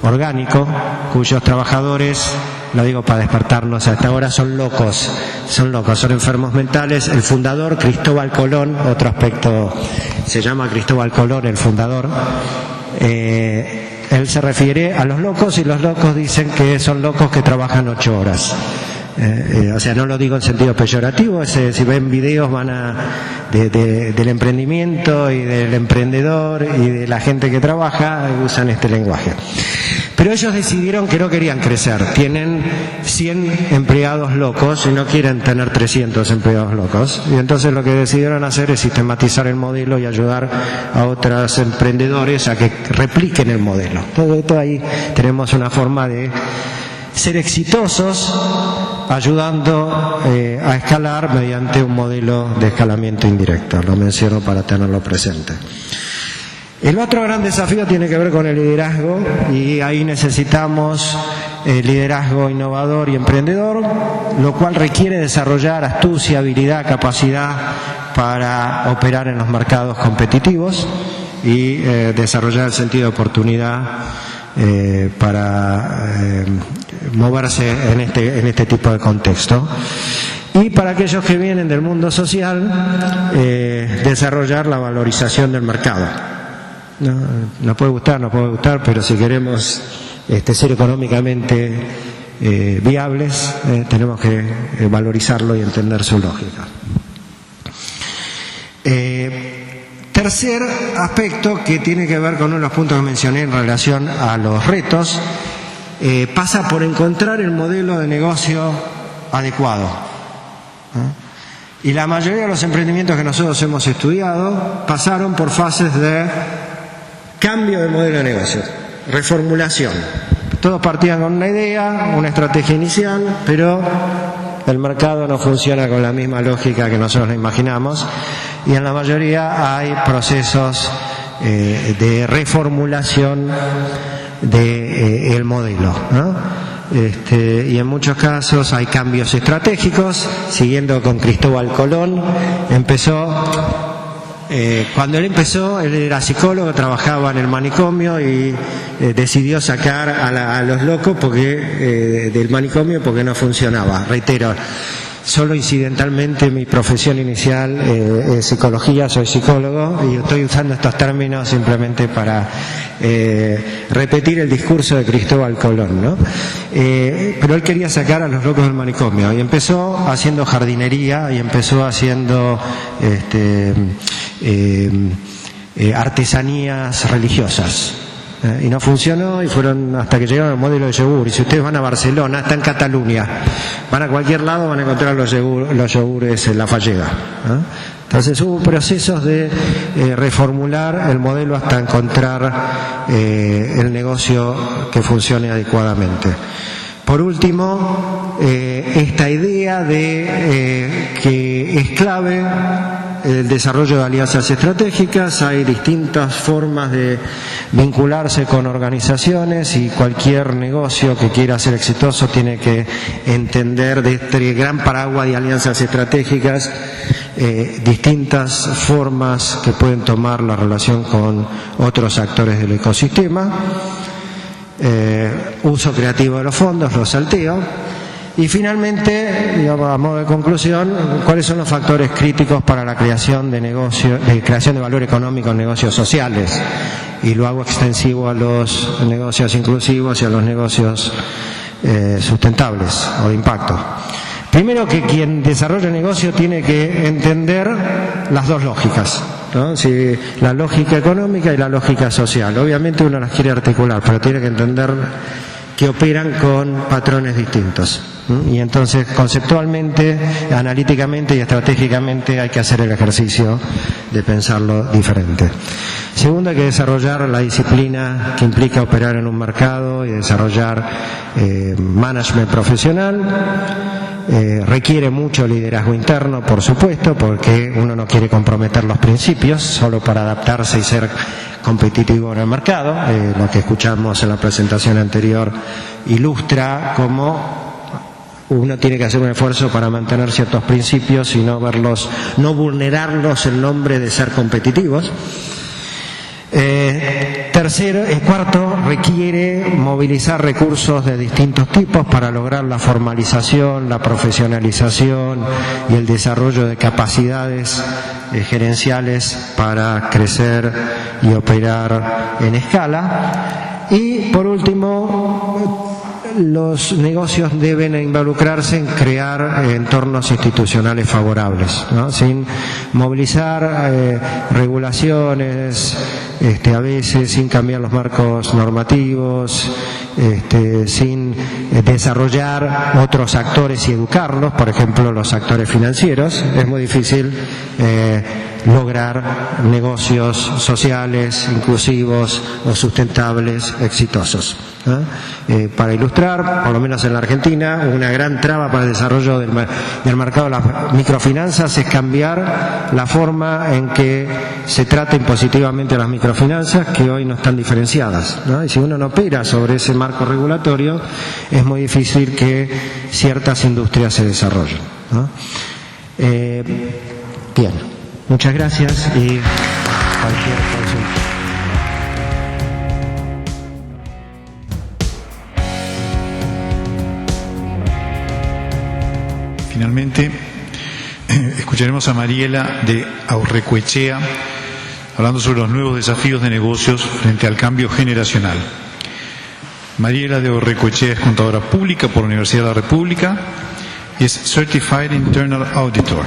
orgánico, cuyos trabajadores, lo digo para despertarnos hasta ahora, son locos, son enfermos mentales. El fundador, Cristóbal Colón, otro aspecto, se llama Cristóbal Colón, el fundador. Él se refiere a los locos, y los locos dicen que son locos que trabajan 8 horas. O sea, no lo digo en sentido peyorativo. Si ven videos del emprendimiento y del emprendedor y de la gente que trabaja, usan este lenguaje. Pero ellos decidieron que no querían crecer. Tienen 100 empleados locos y no quieren tener 300 empleados locos. Y entonces lo que decidieron hacer es sistematizar el modelo y ayudar a otros emprendedores a que repliquen el modelo. Todo esto, ahí tenemos una forma de ser exitosos ayudando a escalar mediante un modelo de escalamiento indirecto. Lo menciono para tenerlo presente. El otro gran desafío tiene que ver con el liderazgo, y ahí necesitamos liderazgo innovador y emprendedor, lo cual requiere desarrollar astucia, habilidad, capacidad para operar en los mercados competitivos y desarrollar el sentido de oportunidad para moverse en este tipo de contexto. Y para aquellos que vienen del mundo social, desarrollar la valorización del mercado. No puede gustar, pero si queremos ser económicamente viables, tenemos que valorizarlo y entender su lógica. Tercer aspecto, que tiene que ver con uno de los puntos que mencioné en relación a los retos, pasa por encontrar el modelo de negocio adecuado. Y la mayoría de los emprendimientos que nosotros hemos estudiado pasaron por fases de cambio de modelo de negocio, reformulación. Todos partían con una idea, una estrategia inicial, pero el mercado no funciona con la misma lógica que nosotros lo imaginamos, y en la mayoría hay procesos de reformulación del modelo, ¿no? Y en muchos casos hay cambios estratégicos. Siguiendo con Cristóbal Colón, cuando él empezó, él era psicólogo, trabajaba en el manicomio y decidió sacar a los locos del manicomio porque no funcionaba. Reitero, solo incidentalmente mi profesión inicial es psicología, soy psicólogo, y estoy usando estos términos simplemente para repetir el discurso de Cristóbal Colón, ¿no? Pero él quería sacar a los locos del manicomio y empezó haciendo jardinería y empezó haciendo artesanías religiosas. Y no funcionó, y fueron hasta que llegaron al modelo de yogur. Y si ustedes van a Barcelona, está en Cataluña, van a cualquier lado, van a encontrar los yogures en La Falleda, ¿no? Entonces hubo procesos de reformular el modelo hasta encontrar el negocio que funcione adecuadamente. Por último, esta idea de que es clave el desarrollo de alianzas estratégicas. Hay distintas formas de vincularse con organizaciones, y cualquier negocio que quiera ser exitoso tiene que entender de este gran paraguas de alianzas estratégicas distintas formas que pueden tomar la relación con otros actores del ecosistema. Uso creativo de los fondos, lo salteo. Y finalmente, digamos, a modo de conclusión, ¿cuáles son los factores críticos para la creación de creación de valor económico en negocios sociales? Y lo hago extensivo a los negocios inclusivos y a los negocios sustentables o de impacto. Primero, que quien desarrolla el negocio tiene que entender las dos lógicas, ¿no? Sí, la lógica económica y la lógica social. Obviamente uno las quiere articular, pero tiene que entender que operan con patrones distintos. Y entonces, conceptualmente, analíticamente y estratégicamente hay que hacer el ejercicio de pensarlo diferente. Segundo, hay que desarrollar la disciplina que implica operar en un mercado y desarrollar management profesional. Requiere mucho liderazgo interno, por supuesto, porque uno no quiere comprometer los principios solo para adaptarse y ser competitivo en el mercado. Lo que escuchamos en la presentación anterior ilustra cómo uno tiene que hacer un esfuerzo para mantener ciertos principios y no vulnerarlos en nombre de ser competitivos. Cuarto, requiere movilizar recursos de distintos tipos para lograr la formalización, la profesionalización y el desarrollo de capacidades gerenciales para crecer y operar en escala. Y por último, los negocios deben involucrarse en crear entornos institucionales favorables, ¿no? Sin movilizar regulaciones, a veces sin cambiar los marcos normativos, sin desarrollar otros actores y educarlos, por ejemplo los actores financieros. Es muy difícil lograr negocios sociales, inclusivos o sustentables exitosos. Para ilustrar, por lo menos en la Argentina, una gran traba para el desarrollo del mercado de las microfinanzas es cambiar la forma en que se trata impositivamente a las microfinanzas, que hoy no están diferenciadas, ¿no? Y si uno no opera sobre ese marco regulatorio, es muy difícil que ciertas industrias se desarrollen, ¿no? Bien, muchas gracias y cualquier consulta. Finalmente, escucharemos a Mariela de Aurrecoechea hablando sobre los nuevos desafíos de negocios frente al cambio generacional. Mariela de Aurrecoechea es contadora pública por la Universidad de la República y es Certified Internal Auditor.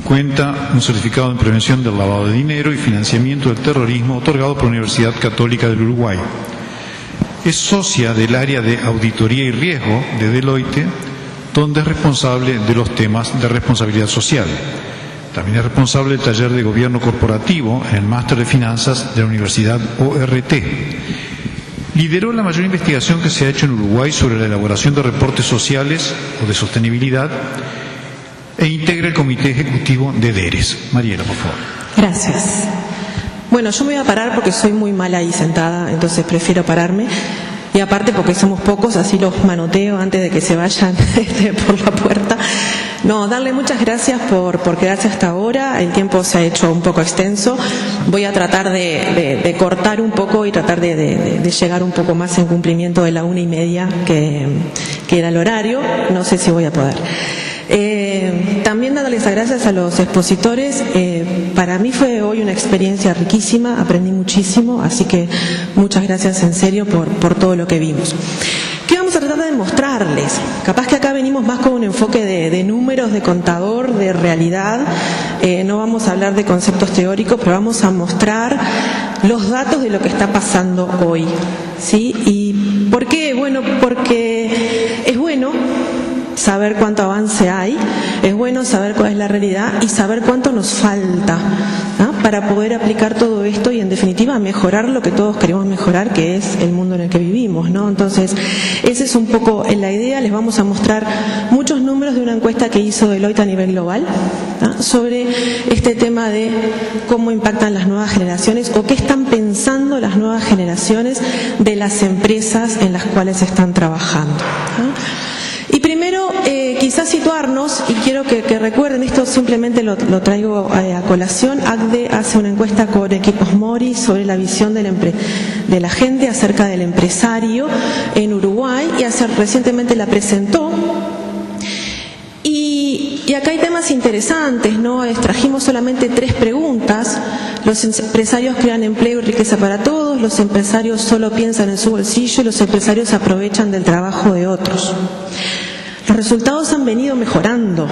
Cuenta un certificado en prevención del lavado de dinero y financiamiento del terrorismo otorgado por la Universidad Católica del Uruguay. Es socia del área de auditoría y riesgo de Deloitte, donde es responsable de los temas de responsabilidad social. También es responsable del taller de gobierno corporativo en el máster de finanzas de la Universidad ORT. Lideró la mayor investigación que se ha hecho en Uruguay sobre la elaboración de reportes sociales o de sostenibilidad e integra el comité ejecutivo de DERES. Mariela, por favor. Gracias. Bueno, yo me voy a parar porque soy muy mala ahí sentada, entonces prefiero pararme. Y aparte porque somos pocos, así los manoteo antes de que se vayan por la puerta. No, darle muchas gracias por quedarse hasta ahora. El tiempo se ha hecho un poco extenso. Voy a tratar de cortar un poco y tratar de llegar un poco más en cumplimiento de la 1:30 que era el horario. No sé si voy a poder. También darles las gracias a los expositores. Para mí fue hoy una experiencia riquísima, aprendí muchísimo, así que muchas gracias en serio por todo lo que vimos. ¿Qué vamos a tratar de mostrarles? Capaz que acá venimos más con un enfoque de números, de contador, de realidad. No vamos a hablar de conceptos teóricos, pero vamos a mostrar los datos de lo que está pasando hoy, ¿sí? ¿Y por qué? Bueno, porque es bueno saber cuánto avance hay, es bueno saber cuál es la realidad y saber cuánto nos falta, ¿no? Para poder aplicar todo esto y en definitiva mejorar lo que todos queremos mejorar, que es el mundo en el que vivimos, ¿no? Entonces, esa es un poco la idea. Les vamos a mostrar muchos números de una encuesta que hizo Deloitte a nivel global, ¿no? Sobre este tema de cómo impactan las nuevas generaciones o qué están pensando las nuevas generaciones de las empresas en las cuales están trabajando, ¿no? Y primero, quizás situarnos, y quiero que recuerden, esto simplemente lo traigo a colación. ACDE hace una encuesta con equipos Mori sobre la visión de la gente acerca del empresario en Uruguay, y recientemente la presentó. Y acá hay temas interesantes, ¿no? Trajimos solamente 3 preguntas. Los empresarios crean empleo y riqueza para todos, los empresarios solo piensan en su bolsillo y los empresarios aprovechan del trabajo de otros. Los resultados han venido mejorando,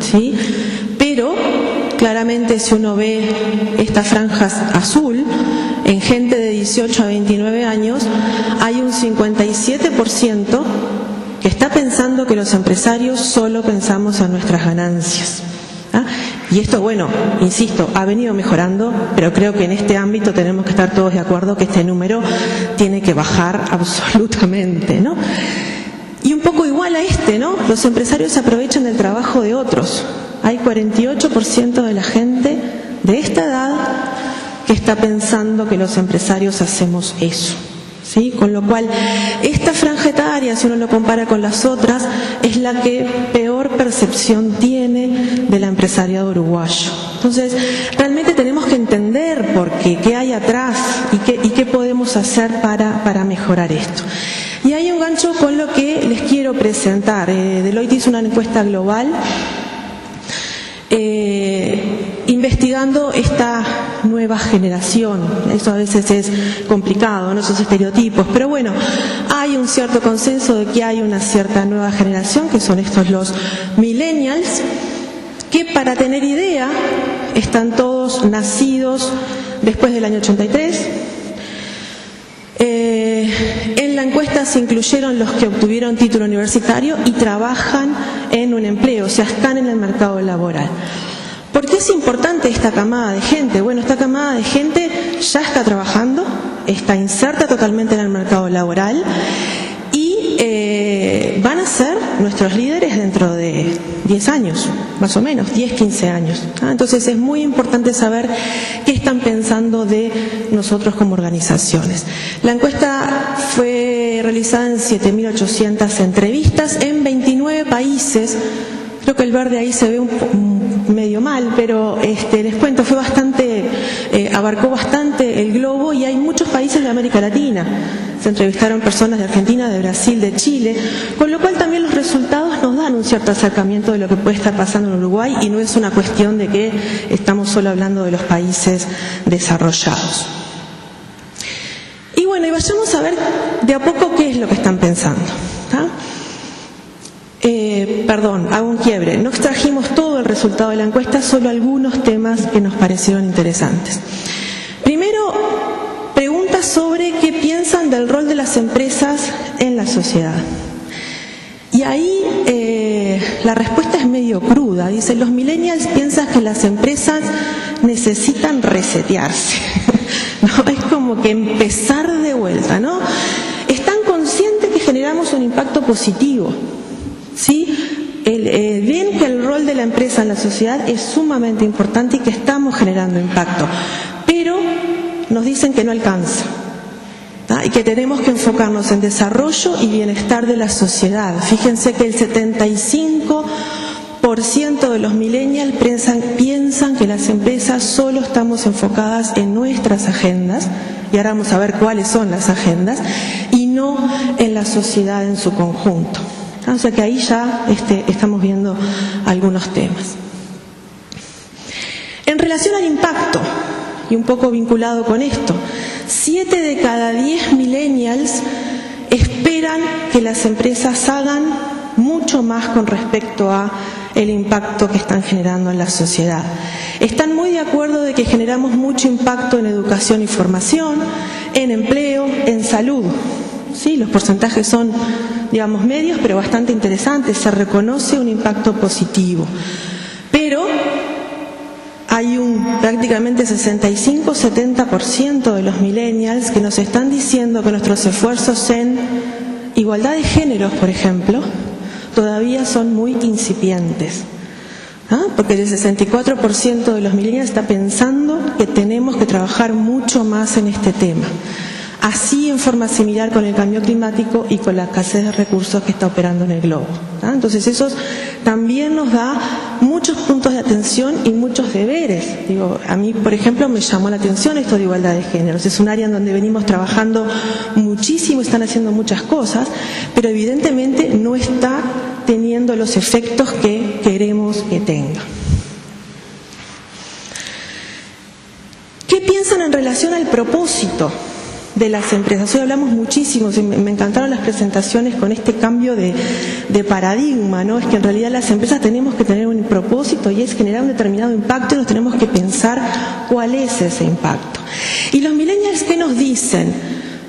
¿sí? Pero claramente si uno ve esta franja azul, en gente de 18 a 29 años hay un 57% que está pensando que los empresarios solo pensamos en nuestras ganancias. ¿Ah? Y esto, bueno, insisto, ha venido mejorando, pero creo que en este ámbito tenemos que estar todos de acuerdo que este número tiene que bajar absolutamente, ¿no? Y un poco igual a este, ¿no? Los empresarios aprovechan el trabajo de otros. Hay 48% de la gente de esta edad que está pensando que los empresarios hacemos eso, ¿sí? Con lo cual, esta franja etaria, si uno lo compara con las otras, es la que peor percepción tiene del empresariado uruguayo. Entonces, realmente tenemos que entender por qué hay atrás y qué podemos hacer para mejorar esto. Y hay un gancho con lo que les quiero presentar. Deloitte hizo una encuesta global investigando esta nueva generación. Eso a veces es complicado, ¿no? Esos estereotipos, pero bueno, hay un cierto consenso de que hay una cierta nueva generación, que son estos los millennials, que para tener idea, están todos nacidos después del año 83. En la encuesta se incluyeron los que obtuvieron título universitario y trabajan en un empleo, o sea, están en el mercado laboral. ¿Por qué es importante esta camada de gente? Bueno, esta camada de gente ya está trabajando, está inserta totalmente en el mercado laboral y van a ser nuestros líderes dentro de 10 años, más o menos, 10, 15 años. Entonces es muy importante saber qué están pensando de nosotros como organizaciones. La encuesta fue realizada en 7.800 entrevistas en 29 países. Creo que el verde ahí se ve medio mal, pero les cuento, fue bastante, abarcó bastante el globo y hay muchos países de América Latina. Se entrevistaron personas de Argentina, de Brasil, de Chile, con lo cual también los resultados nos dan un cierto acercamiento de lo que puede estar pasando en Uruguay y no es una cuestión de que estamos solo hablando de los países desarrollados. Y bueno, y vayamos a ver de a poco qué es lo que están pensando. Perdón, hago un quiebre. No extrajimos todo el resultado de la encuesta, solo algunos temas que nos parecieron interesantes. Primero, preguntas sobre qué piensan del rol de las empresas en la sociedad. Y ahí la respuesta es medio cruda. Dice, los millennials piensan que las empresas necesitan resetearse. ¿No? Es como que empezar de vuelta, ¿no? Están conscientes que generamos un impacto positivo, ¿sí? Ven que el rol de la empresa en la sociedad es sumamente importante y que estamos generando impacto, pero nos dicen que no alcanza, y que tenemos que enfocarnos en desarrollo y bienestar de la sociedad. Fíjense que el 75% de los millennials piensan que las empresas solo estamos enfocadas en nuestras agendas, y ahora vamos a ver cuáles son las agendas, y no en la sociedad en su conjunto. O sea que ahí ya estamos viendo algunos temas. En relación al impacto, y un poco vinculado con esto, 7 de cada 10 millennials esperan que las empresas hagan mucho más con respecto a el impacto que están generando en la sociedad. Están muy de acuerdo de que generamos mucho impacto en educación y formación, en empleo, en salud. Sí, los porcentajes son, digamos, medios, pero bastante interesantes. Se reconoce un impacto positivo. Pero hay un prácticamente 65-70% de los millennials que nos están diciendo que nuestros esfuerzos en igualdad de géneros, por ejemplo, todavía son muy incipientes. Porque el 64% de los millennials está pensando que tenemos que trabajar mucho más en este tema. Así en forma similar con el cambio climático y con la escasez de recursos que está operando en el globo. Entonces eso también nos da muchos puntos de atención y muchos deberes. Digo, a mí, por ejemplo, me llamó la atención esto de igualdad de géneros. Es un área en donde venimos trabajando muchísimo, están haciendo muchas cosas, pero evidentemente no está teniendo los efectos que queremos que tenga. ¿Qué piensan en relación al propósito de las empresas. Hoy hablamos muchísimo, me encantaron las presentaciones con este cambio de paradigma, ¿no? Es que en realidad las empresas tenemos que tener un propósito y es generar un determinado impacto y nos tenemos que pensar cuál es ese impacto. ¿Y los millennials qué nos dicen?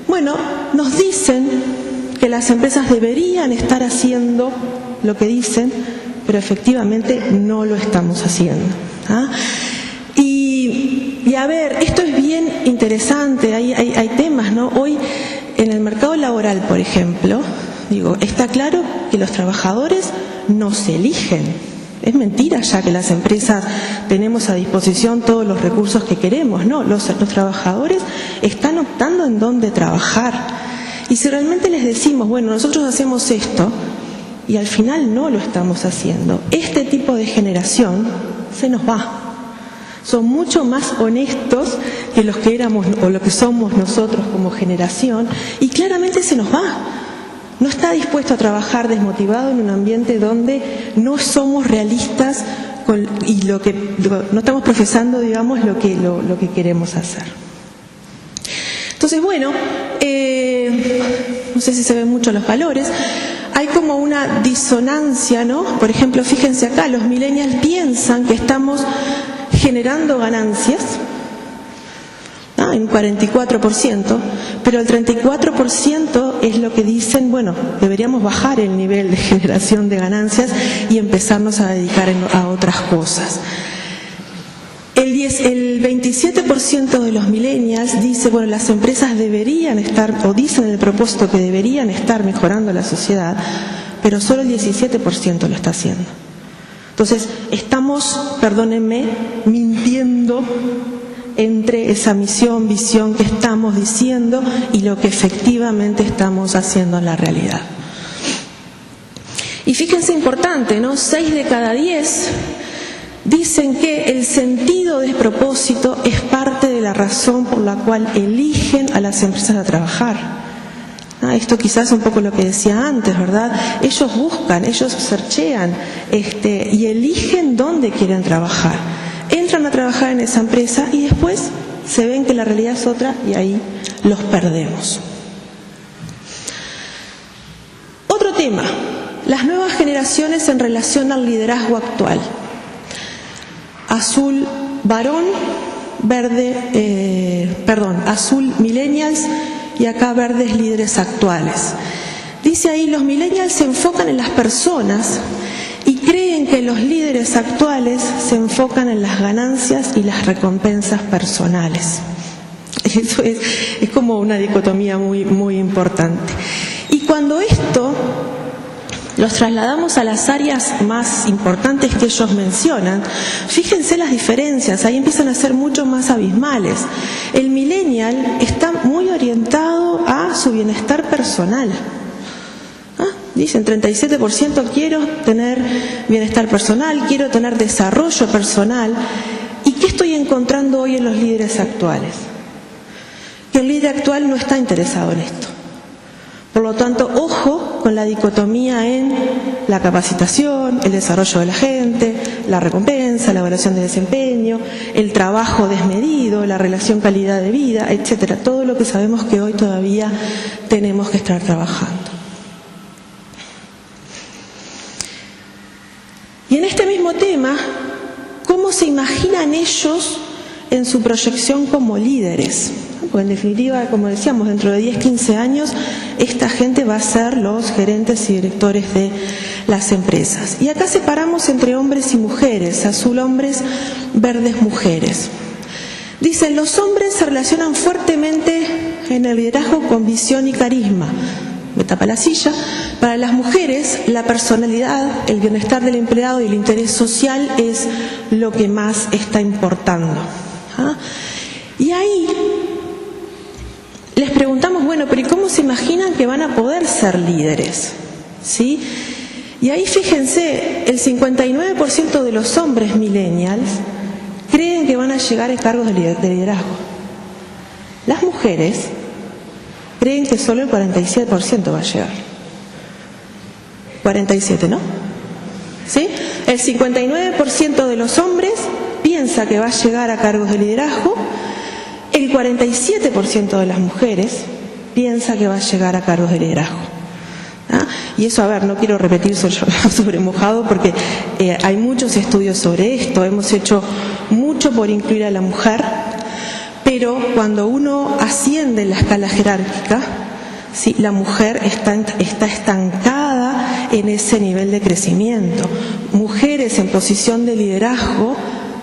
Bueno, nos dicen que las empresas deberían estar haciendo lo que dicen, pero efectivamente no lo estamos haciendo. ¿Ah? Y a ver, esto es bien interesante, hay temas, ¿no? Hoy en el mercado laboral, por ejemplo, está claro que los trabajadores no se eligen. Es mentira ya que las empresas tenemos a disposición todos los recursos que queremos, no, los trabajadores están optando en dónde trabajar. Y si realmente les decimos, bueno, nosotros hacemos esto, y al final no lo estamos haciendo, este tipo de generación se nos va. Son mucho más honestos que los que éramos o lo que somos nosotros como generación, y claramente se nos va. No está dispuesto a trabajar desmotivado en un ambiente donde no somos realistas y no estamos profesando, digamos, lo que queremos hacer. Entonces, bueno, no sé si se ven mucho los valores. Hay como una disonancia, ¿no? Por ejemplo, fíjense acá, los millennials piensan que estamos generando ganancias, ¿no? En 44%, pero el 34% es lo que dicen, bueno, deberíamos bajar el nivel de generación de ganancias y empezarnos a dedicar a otras cosas. El 27% de los millennials dice, bueno, las empresas deberían estar, o dicen en el propósito que deberían estar mejorando la sociedad, pero solo el 17% lo está haciendo. Entonces, estamos, perdónenme, mintiendo entre esa misión, visión que estamos diciendo y lo que efectivamente estamos haciendo en la realidad. Y fíjense, importante, ¿no? 6 de cada 10 dicen que el sentido de propósito es parte de la razón por la cual eligen a las empresas a trabajar. Esto quizás es un poco lo que decía antes, ¿verdad? Ellos buscan, ellos searchean y eligen dónde quieren trabajar. Entran a trabajar en esa empresa y después se ven que la realidad es otra y ahí los perdemos. Otro tema, las nuevas generaciones en relación al liderazgo actual. Azul varón, azul millennials y acá verdes líderes actuales. Dice ahí, los millennials se enfocan en las personas y creen que los líderes actuales se enfocan en las ganancias y las recompensas personales. Eso es como una dicotomía muy, muy importante. Y cuando esto los trasladamos a las áreas más importantes que ellos mencionan, fíjense las diferencias, ahí empiezan a ser mucho más abismales. El millennial está muy orientado a su bienestar personal. Dicen 37% quiero tener bienestar personal, quiero tener desarrollo personal. ¿Y qué estoy encontrando hoy en los líderes actuales? Que el líder actual no está interesado en esto. Por lo tanto, ojo con la dicotomía en la capacitación, el desarrollo de la gente, la recompensa, la evaluación de desempeño, el trabajo desmedido, la relación calidad de vida, etcétera. Todo lo que sabemos que hoy todavía tenemos que estar trabajando. Y en este mismo tema, ¿cómo se imaginan ellos en su proyección como líderes? Porque en definitiva, como decíamos, dentro de 10, 15 años, esta gente va a ser los gerentes y directores de las empresas. Y acá separamos entre hombres y mujeres, azul hombres, verdes mujeres. Dicen, los hombres se relacionan fuertemente en el liderazgo con visión y carisma. Me tapa la silla. Para las mujeres, la personalidad, el bienestar del empleado y el interés social es lo que más está importando. Y ahí les preguntamos, bueno, pero ¿y cómo se imaginan que van a poder ser líderes? ¿Sí? Y ahí fíjense, el 59% de los hombres millennials creen que van a llegar a cargos de liderazgo. Las mujeres creen que solo el 47% va a llegar. 47, ¿no? ¿Sí? El 59% de los hombres piensa que va a llegar a cargos de liderazgo. el 47% de las mujeres piensa que va a llegar a cargos de liderazgo. ¿Ah? Y eso, a ver, no quiero repetir sobre mojado porque hay muchos estudios sobre esto, hemos hecho mucho por incluir a la mujer, pero cuando uno asciende en la escala jerárquica, ¿sí?, la mujer está estancada en ese nivel de crecimiento. Mujeres en posición de liderazgo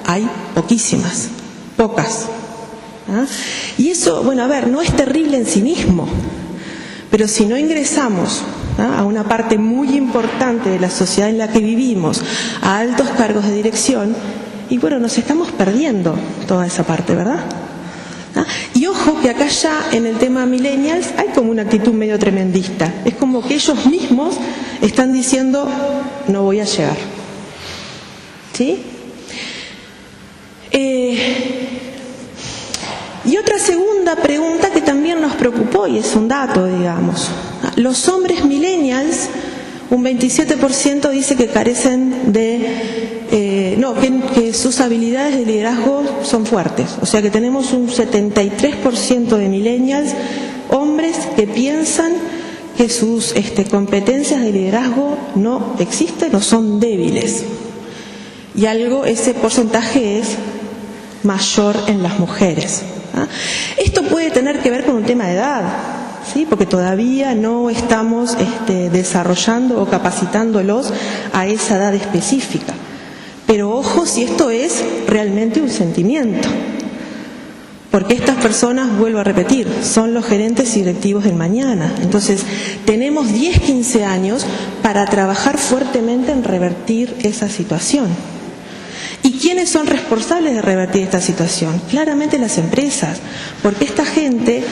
hay poquísimas, pocas. ¿Ah? Y eso, bueno, a ver, no es terrible en sí mismo, pero si no ingresamos a una parte muy importante de la sociedad en la que vivimos, a altos cargos de dirección, y bueno, nos estamos perdiendo toda esa parte, ¿verdad? Y ojo que acá ya en el tema millennials hay como una actitud medio tremendista. Es como que ellos mismos están diciendo, no voy a llegar. ¿Sí? Y otra segunda pregunta que también nos preocupó, y es un dato, digamos. Los hombres millennials, un 27% dice que carecen de... que sus habilidades de liderazgo son fuertes. O sea que tenemos un 73% de millennials, hombres que piensan que sus competencias de liderazgo no existen o son débiles. Y ese porcentaje es mayor en las mujeres. ¿Ah? Esto puede tener que ver con un tema de edad, ¿sí? Porque todavía no estamos desarrollando o capacitándolos a esa edad específica. Pero ojo si esto es realmente un sentimiento, porque estas personas, vuelvo a repetir, son los gerentes y directivos del mañana. Entonces, tenemos 10, 15 años para trabajar fuertemente en revertir esa situación. ¿Y quiénes son responsables de revertir esta situación? Claramente las empresas, porque esta gente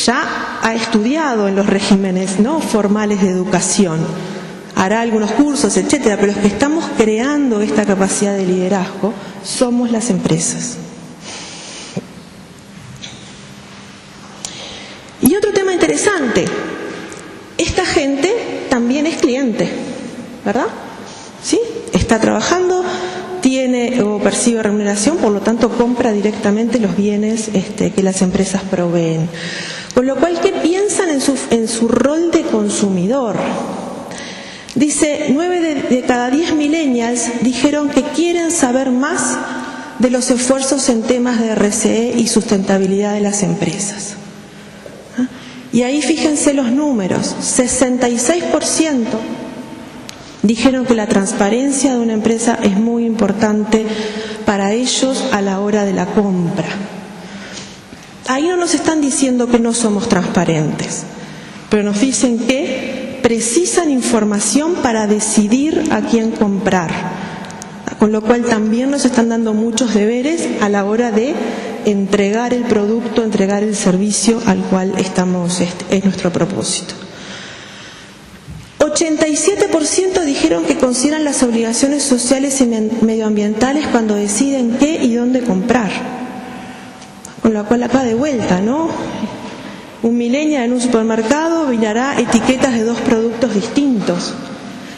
ya ha estudiado en los regímenes no formales de educación, hará algunos cursos, etcétera, pero los que estamos creando esta capacidad de liderazgo somos las empresas. Y otro tema interesante, esta gente también es cliente, ¿verdad? ¿Sí? Está trabajando, tiene o percibe remuneración, por lo tanto compra directamente los bienes que las empresas proveen. Con lo cual, ¿qué piensan en su rol de consumidor? Dice, 9 de cada 10 millennials dijeron que quieren saber más de los esfuerzos en temas de RSE y sustentabilidad de las empresas. ¿Ah? Y ahí fíjense los números, 66% dijeron que la transparencia de una empresa es muy importante para ellos a la hora de la compra. Ahí no nos están diciendo que no somos transparentes, pero nos dicen que precisan información para decidir a quién comprar, con lo cual también nos están dando muchos deberes a la hora de entregar el producto, entregar el servicio al cual estamos, es nuestro propósito. 87% dijeron que consideran las obligaciones sociales y medioambientales cuando deciden qué y dónde comprar. Con lo cual acá de vuelta, ¿no? Un millennial en un supermercado mirará etiquetas de 2 productos distintos.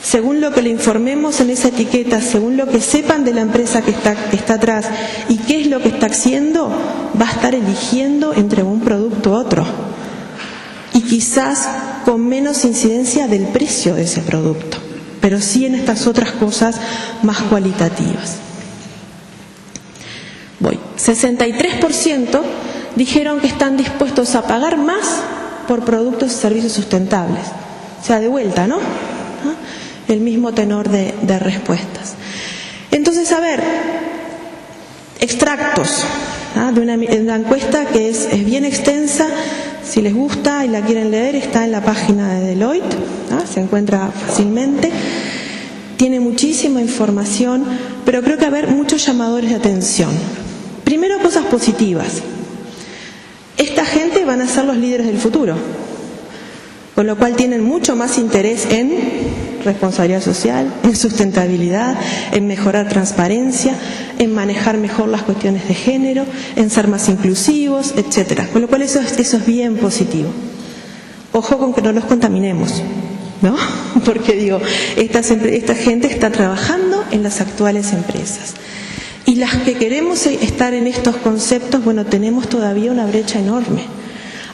Según lo que le informemos en esa etiqueta, según lo que sepan de la empresa que está atrás y qué es lo que está haciendo, va a estar eligiendo entre un producto u otro. Y quizás con menos incidencia del precio de ese producto, pero sí en estas otras cosas más cualitativas. 63% dijeron que están dispuestos a pagar más por productos y servicios sustentables. O sea, de vuelta, ¿no? El mismo tenor de respuestas. Entonces, a ver, extractos de una encuesta que es bien extensa. Si les gusta y la quieren leer, está en la página de Deloitte, se encuentra fácilmente. Tiene muchísima información, pero creo que va a haber muchos llamadores de atención. Primero, cosas positivas. Esta gente van a ser los líderes del futuro, con lo cual tienen mucho más interés en responsabilidad social, en sustentabilidad, en mejorar transparencia, en manejar mejor las cuestiones de género, en ser más inclusivos, etcétera. Con lo cual eso es bien positivo. Ojo con que no los contaminemos, ¿no? Porque digo, esta gente está trabajando en las actuales empresas. Y las que queremos estar en estos conceptos, bueno, tenemos todavía una brecha enorme.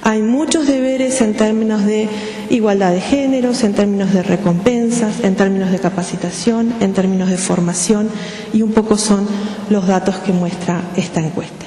Hay muchos deberes en términos de igualdad de géneros, en términos de recompensas, en términos de capacitación, en términos de formación, y un poco son los datos que muestra esta encuesta.